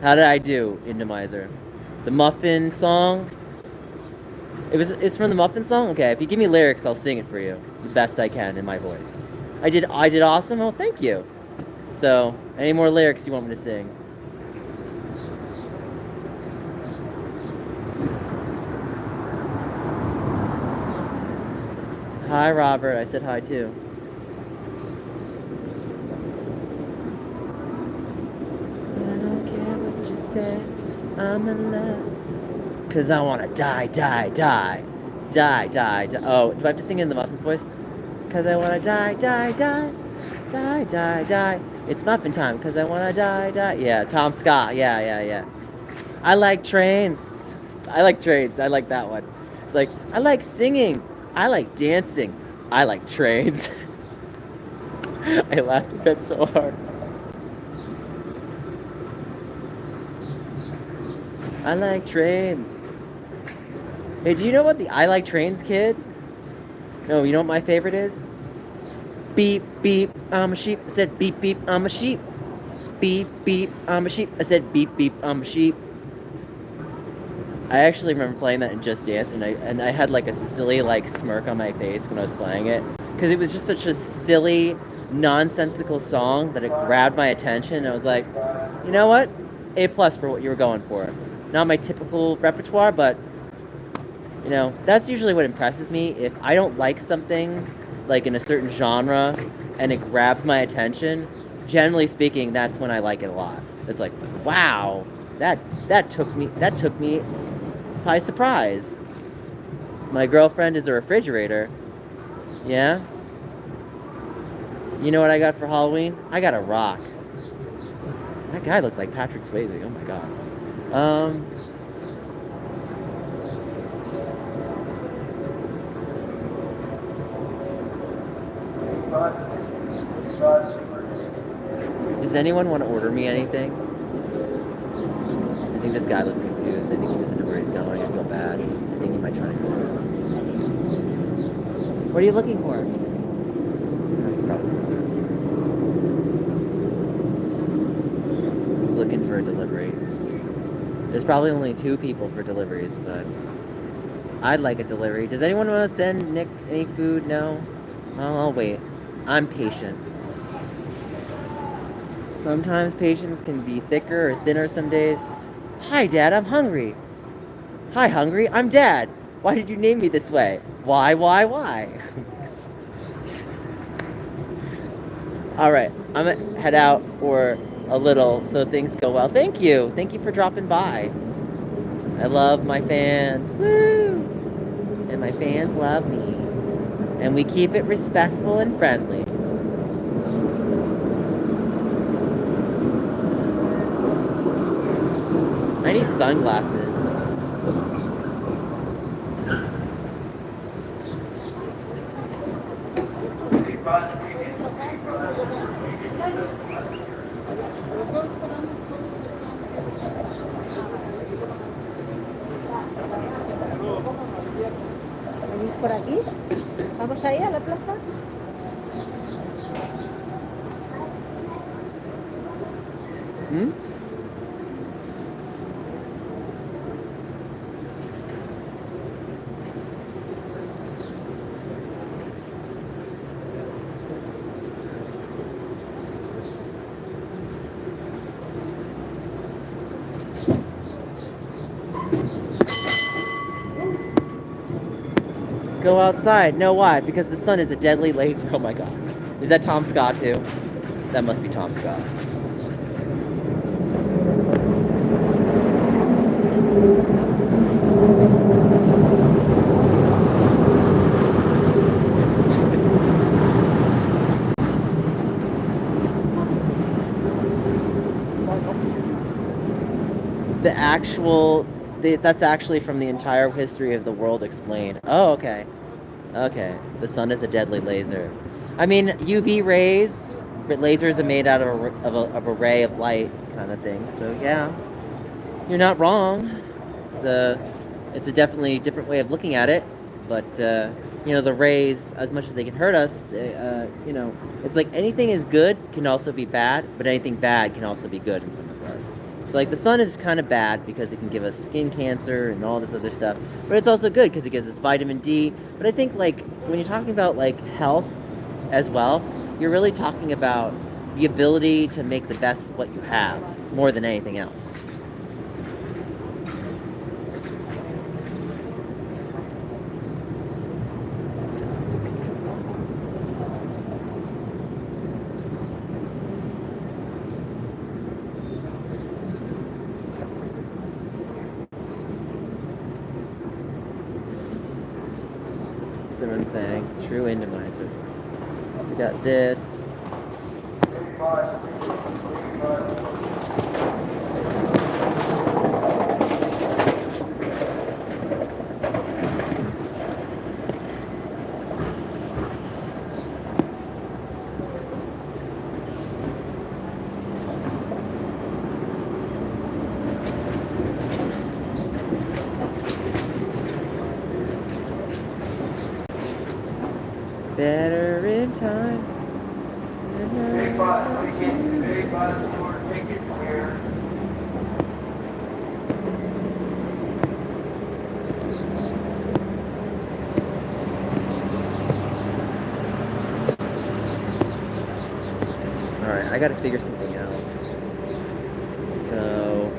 How did I do, Indomizer? The Muffin song? It's from the Muffin song? Okay, if you give me lyrics, I'll sing it for you. The best I can in my voice. I did awesome? Oh, thank you. So, any more lyrics you want me to sing? Hi, Robert. I said hi, too. I don't care what you say. I'm in love. 'Cause I wanna die, die, die. Die, die, die. Oh, do I have to sing it in the Muffin's voice? 'Cause I wanna die, die, die. Die, die, die. It's Muffin time. 'Cause I wanna die, die. Yeah, Tom Scott. Yeah. I like trains. I like trains. I like that one. It's like, I like singing. I like dancing. I like trains. I laughed at that so hard. I like trains. Hey, do you know what the I like trains kid? No, you know what my favorite is? Beep, beep, I'm a sheep. I said beep, beep, I'm a sheep. Beep, beep, I'm a sheep. I said beep, beep, I'm a sheep. I actually remember playing that in Just Dance, and I had like a silly like smirk on my face when I was playing it, because it was just such a silly, nonsensical song that it grabbed my attention. I was like, you know what? A+ for what you were going for. Not my typical repertoire, but you know, that's usually what impresses me. If I don't like something, like in a certain genre, and it grabs my attention, generally speaking, that's when I like it a lot. It's like, wow, that took me by surprise. My girlfriend is a refrigerator. Yeah? You know what I got for Halloween? I got a rock. That guy looks like Patrick Swayze. Oh my god. Does anyone want to order me anything? I think this guy looks confused. I think he doesn't know where he's going. I feel bad. I think he might try to go. What are you looking for? He's probably He's looking for a delivery. There's probably only 2 people for deliveries, but I'd like a delivery. Does anyone want to send Nick any food? No? I'll wait. I'm patient. Sometimes patience can be thicker or thinner some days. Hi, Dad, I'm hungry. Hi, hungry, I'm Dad. Why did you name me this way? Why? Alright, I'm gonna head out for a little so things go well. Thank you. Thank you for dropping by. I love my fans. Woo! And my fans love me. And we keep it respectful and friendly. I need sunglasses. ¿Venís por aquí? ¿Vamos ahí a la plaza? Hmm? Go outside. No, why? Because the sun is a deadly laser. Oh my god. Is that Tom Scott too? That must be Tom Scott. That's actually from the entire history of the world explained. Oh, okay. Okay. The sun is a deadly laser. I mean, UV rays, but lasers are made out of a ray of light kind of thing. So yeah, you're not wrong. It's a definitely different way of looking at it. But the rays, as much as they can hurt us, it's like anything is good can also be bad, but anything bad can also be good in some regard. So like the sun is kind of bad because it can give us skin cancer and all this other stuff, but it's also good because it gives us vitamin D. But I think like when you're talking about like health as wealth, you're really talking about the ability to make the best with what you have more than anything else. Saying true Indomizer. So we got this. Better in time. Big bus, we get big bus for ticket clear. Alright, I gotta figure something out. So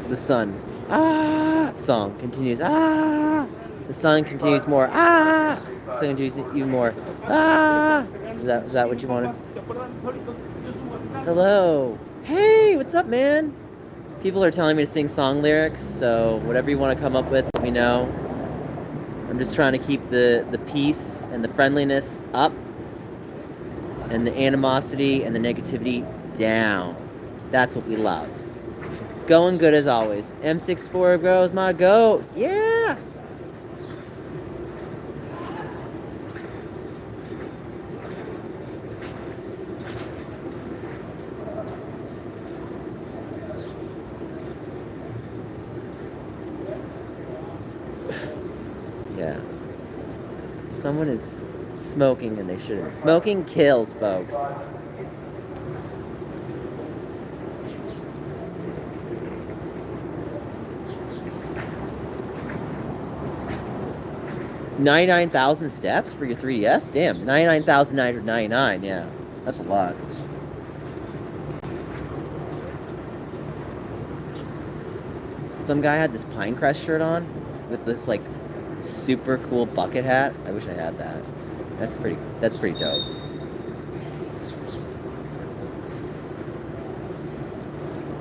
the sun song continues. The sun continues more. The sun continues even more. Is that what you wanted? Hello. Hey, what's up, man? People are telling me to sing song lyrics, so whatever you want to come up with, let me know. I'm just trying to keep the peace and the friendliness up and the animosity and the negativity down. That's what we love. Going good as always. M64 grows my goat. Yeah! Yeah. Someone is smoking and they shouldn't. Smoking kills, folks. $99,000 steps for your 3DS? Damn, 99,999. Yeah, that's a lot. Some guy had this Pinecrest shirt on with this like super cool bucket hat. I wish I had that. That's pretty dope.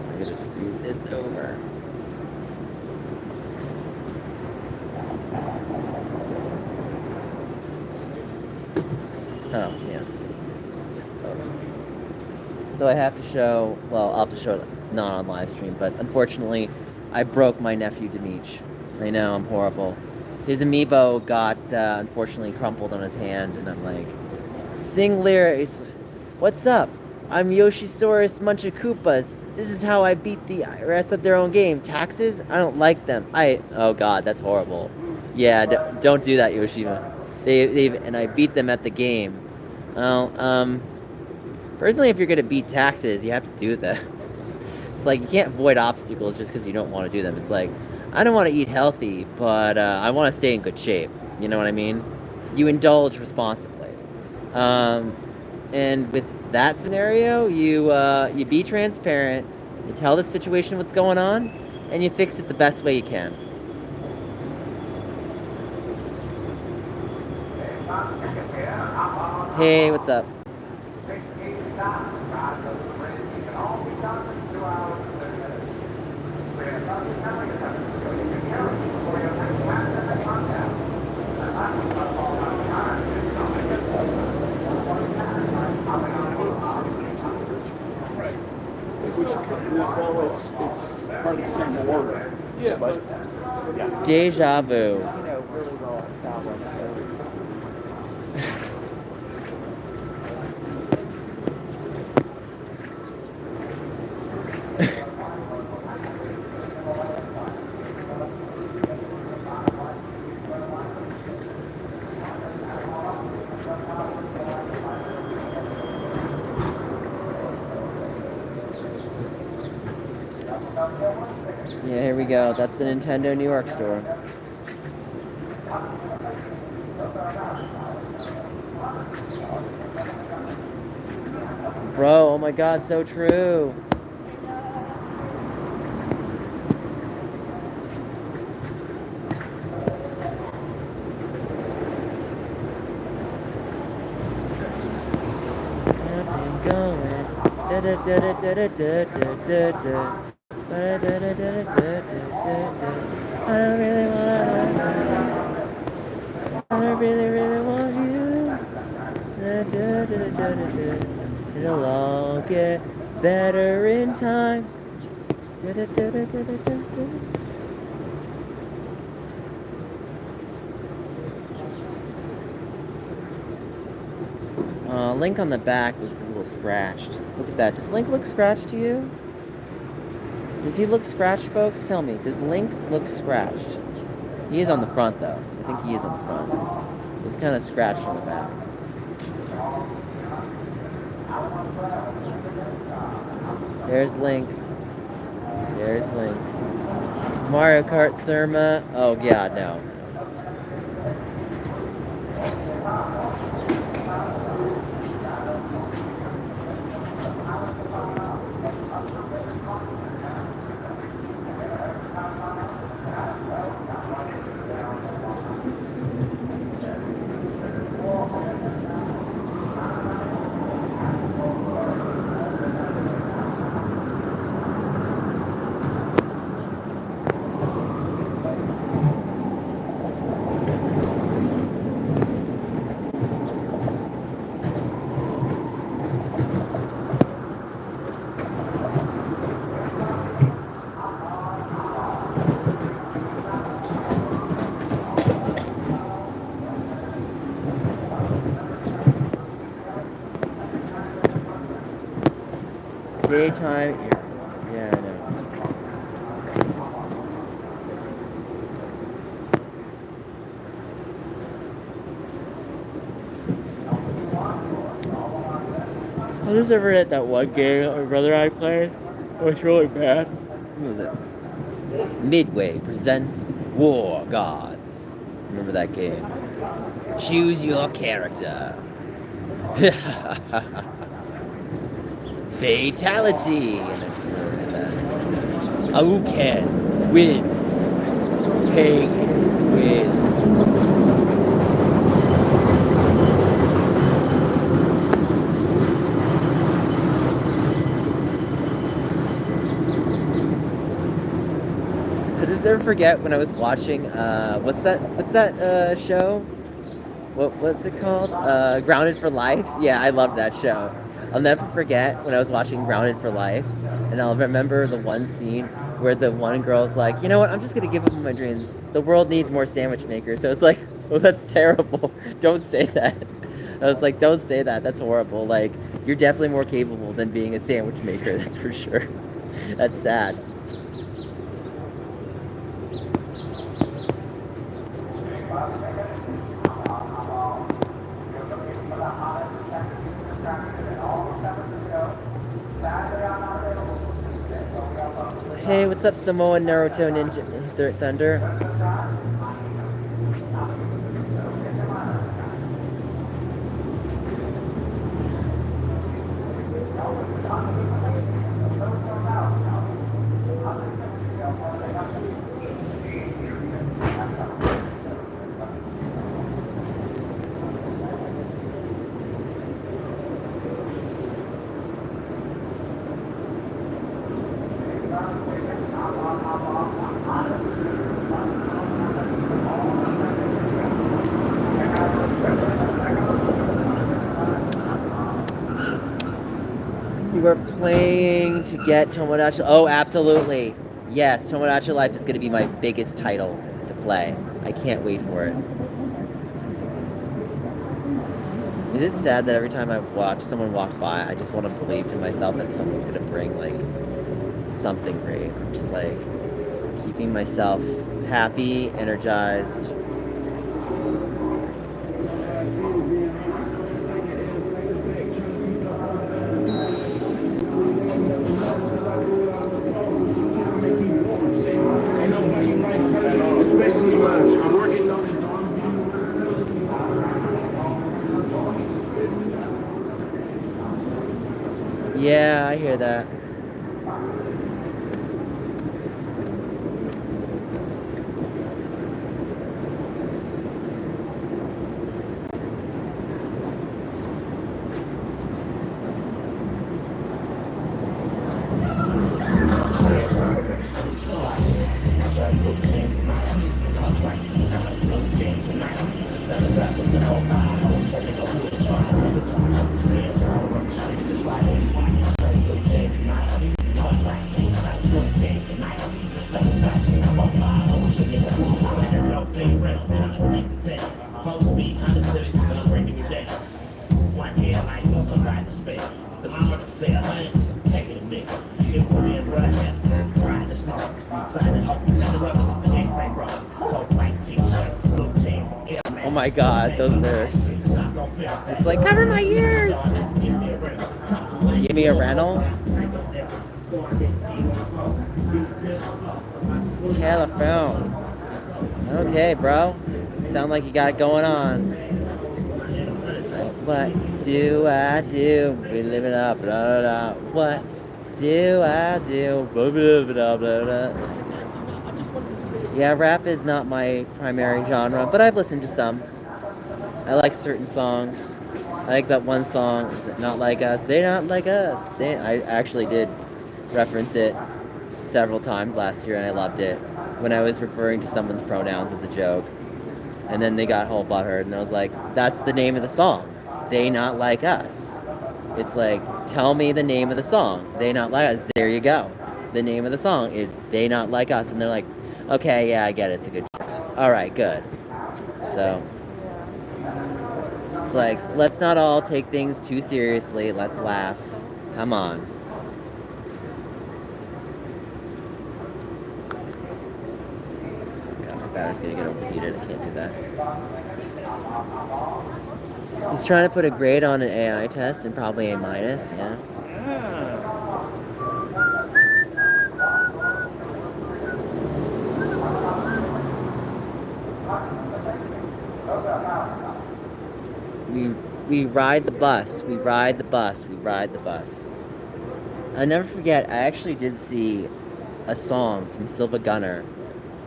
I'm gonna just move this over. Oh, yeah. So I have to show, well, I'll have to show it not on live stream, but unfortunately, I broke my nephew Dimitri. I know, I'm horrible. His amiibo got, unfortunately, crumpled on his hand, and I'm like, sing lyrics. What's up? I'm Yoshisaurus Munchakoopas. This is how I beat the rest of their own game. Taxes? I don't like them. Oh god, that's horrible. Yeah, don't do that, Yoshima. And I beat them at the game. Well, personally, if you're gonna beat taxes, you have to do that. It's like you can't avoid obstacles just because you don't want to do them. It's like, I don't want to eat healthy, but I want to stay in good shape. You know what I mean? You indulge responsibly. And with that scenario, you be transparent, you tell the situation what's going on, and you fix it the best way you can. Hey, what's up? Well, it's part of the same order. Yeah, But yeah. Deja vu. You know, really well established. Yeah, here we go. That's the Nintendo New York store. Bro, oh my god, so true. Nothing going. Da da da da da da da da da. I don't really want. I really want you. It'll all get better in time. Link on the back looks a little scratched. Look at that. Does Link look scratched to you? Does he look scratched, folks? Tell me. Does Link look scratched? He is on the front, though. I think he is on the front. He's kind of scratched on the back. There's Link. There's Link. Mario Kart Therma. Oh, yeah, no. Daytime earrings. Yeah, I know. I was ever at that one game my brother and I played. It was really bad. What was it? Midway presents War Gods. Remember that game? Choose your character. Fatality! And I just remember that. Auken wins. Pagan wins. I just never forget when I was watching, what's that show? What's it called? Grounded for Life? Yeah, I love that show. I'll never forget when I was watching Grounded for Life, and I'll remember the one scene where the one girl's like, you know what, I'm just gonna give up on my dreams. The world needs more sandwich makers. So it's like, oh, that's terrible. Don't say that. I was like, don't say that. That's horrible. Like, you're definitely more capable than being a sandwich maker, that's for sure. That's sad. Hey, what's up, Samoa Naruto Ninja Thunder? You are playing to get Tomodachi. Oh, absolutely. Yes, Tomodachi Life is going to be my biggest title to play. I can't wait for it. Is it sad that every time I watch someone walk by, I just want to believe to myself that someone's going to bring, like, something great? I'm just, like, keeping myself happy, energized. Yeah, I hear that. Oh my god, those lyrics. It's like, cover my ears! Give me a rental? Telephone. Okay, bro. Sound like you got it going on. What do I do? We live it up, blah, blah, blah. What do I do? Blah, blah, blah, blah, blah. Yeah, rap is not my primary genre, but I've listened to some. I like certain songs. I like that one song, is it Not Like Us? They Not Like Us. I actually did reference it several times last year, and I loved it when I was referring to someone's pronouns as a joke. And then they got whole butthurt, and I was like, that's the name of the song. They Not Like Us. It's like, tell me the name of the song. They Not Like Us. There you go. The name of the song is They Not Like Us. And they're like, okay, yeah, I get it. It's a good joke. All right, good. So, it's like, let's not all take things too seriously. Let's laugh. Come on. God, my battery's gonna get overheated. I can't do that. He's trying to put a grade on an AI test and probably a minus, yeah. We ride the bus, we ride the bus, we ride the bus. I'll never forget, I actually did see a song from Silva Gunner,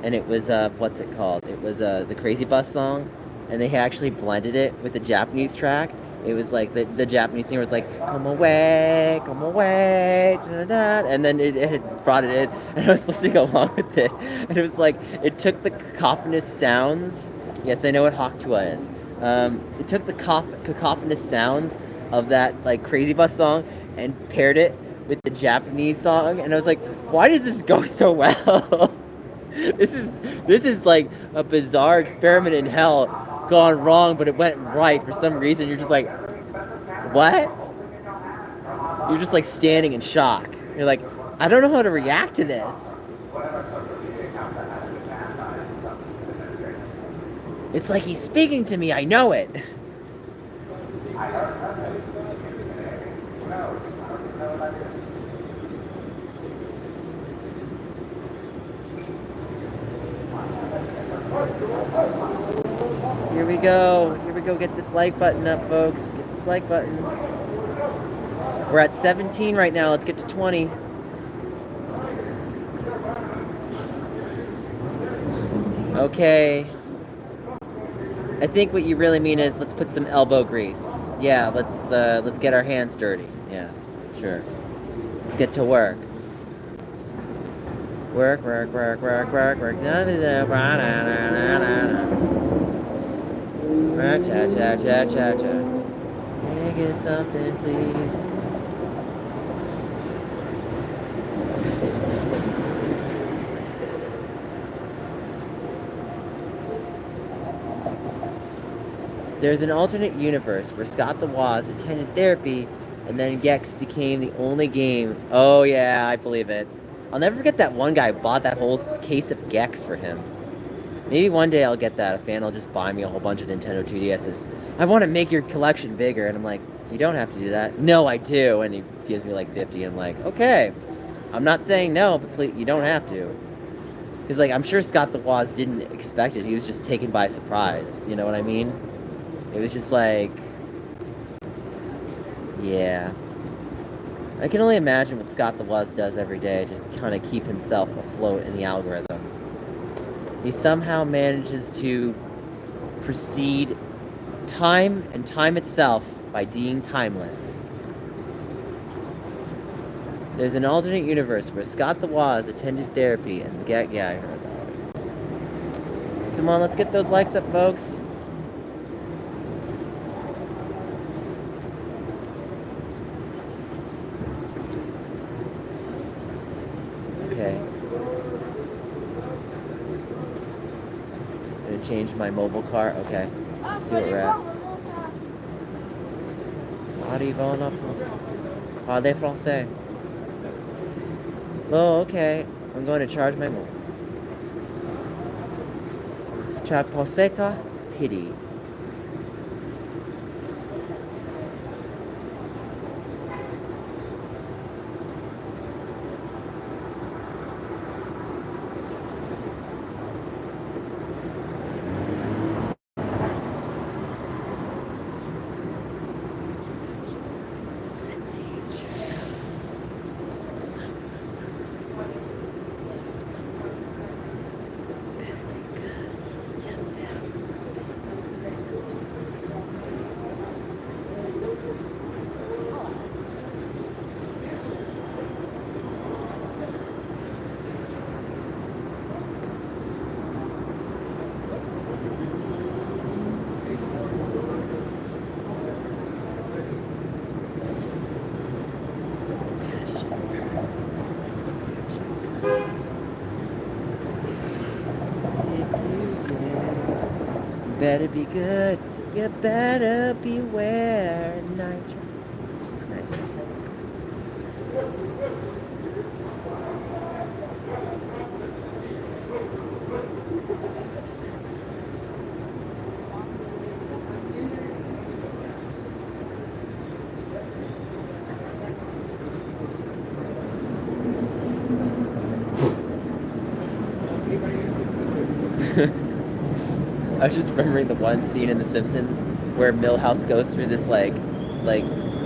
and it was, what's it called? It was the Crazy Bus song, and they actually blended it with the Japanese track. It was like, the Japanese singer was like, come away, da-da-da, and then it had brought it in, and I was listening along with it, and it was like, it took the cacophonous sounds, yes, I know what Hakutua is. It took the cacophonous sounds of that like Crazy Bus song and paired it with the Japanese song, and I was like, why does this go so well? This is like a bizarre experiment in hell gone wrong, but it went right for some reason. You're just like, what? You're just like standing in shock. You're like, I don't know how to react to this. It's like he's speaking to me, I know it. Here we go. Here we go. Get this like button up, folks. Get this like button. We're at 17 right now. Let's get to 20. Okay. I think what you really mean is let's put some elbow grease. Yeah, let's get our hands dirty. Yeah, sure. Let's get to work. Work. Cha. Can I get something, please? There's an alternate universe where Scott the Woz attended therapy and then Gex became the only game. Oh yeah, I believe it. I'll never forget that one guy bought that whole case of Gex for him. Maybe one day I'll get that. A fan will just buy me a whole bunch of Nintendo 2DSs. I want to make your collection bigger. And I'm like, you don't have to do that. No, I do. And he gives me like 50. And I'm like, okay. I'm not saying no, but please, you don't have to. Because like, I'm sure Scott the Woz didn't expect it. He was just taken by surprise. You know what I mean? It was just like, yeah. I can only imagine what Scott the Woz does every day to kind of keep himself afloat in the algorithm. He somehow manages to precede time and time itself by being timeless. There's an alternate universe where Scott the Woz attended therapy and yeah, I heard about it. Come on, let's get those likes up, folks. Okay. Gonna change my mobile car. Okay. Let's see what we're at. Arrivons en France. Parlez français. Oh, okay. I'm going to charge my mobile. Chaposeta pity. Better be good. You better beware. Night. Nice. I was just remembering the one scene in The Simpsons where Milhouse goes through this like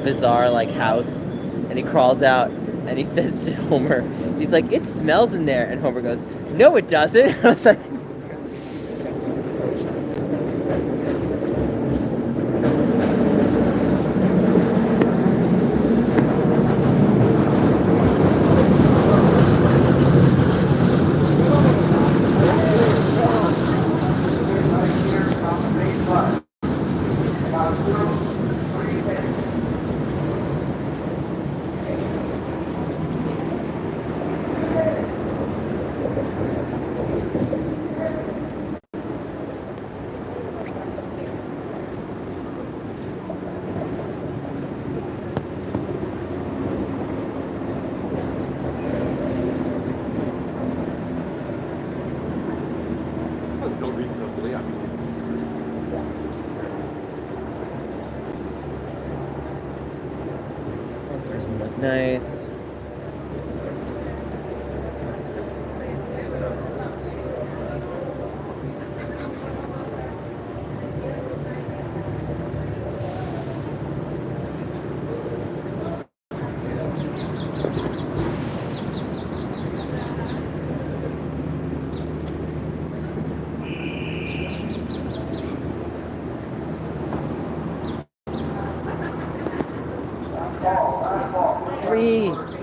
bizarre like house, and he crawls out and he says to Homer, he's like, "It smells in there," and Homer goes, "No, it doesn't." I was like, Doesn't look nice.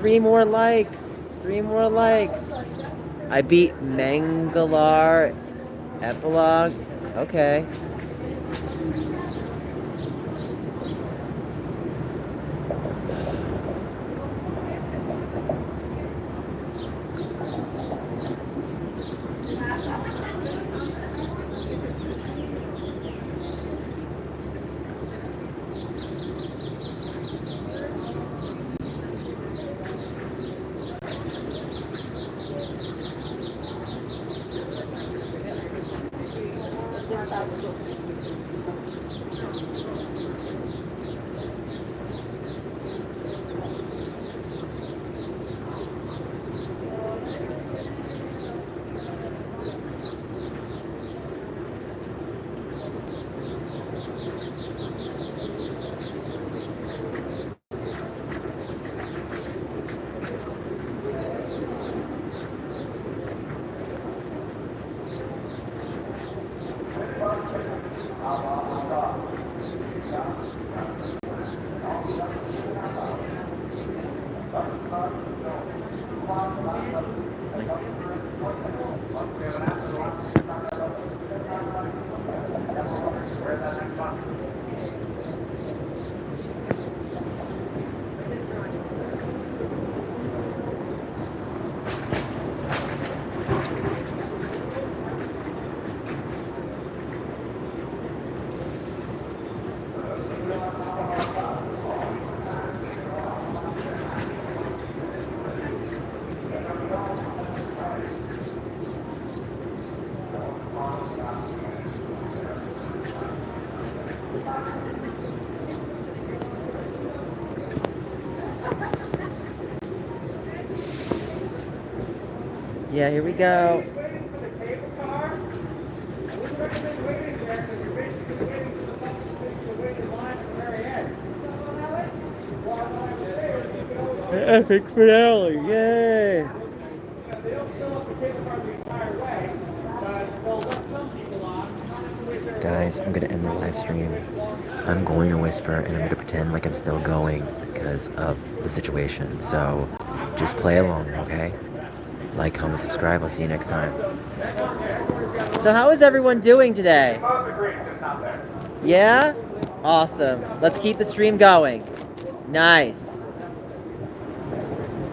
Three more likes. 3 more likes. I beat Mangalar Epilogue. Okay. Yeah, here we go. The epic finale, yay! Guys, I'm gonna end the live stream. I'm going to whisper and I'm gonna pretend like I'm still going because of the situation. So just play along, okay? Like, comment, subscribe. I'll see you next time. So how is everyone doing today? Yeah? Awesome. Let's keep the stream going. Nice.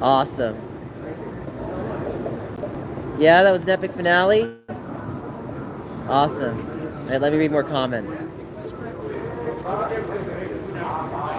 Awesome. Yeah, that was an epic finale. Awesome. All right, let me read more comments.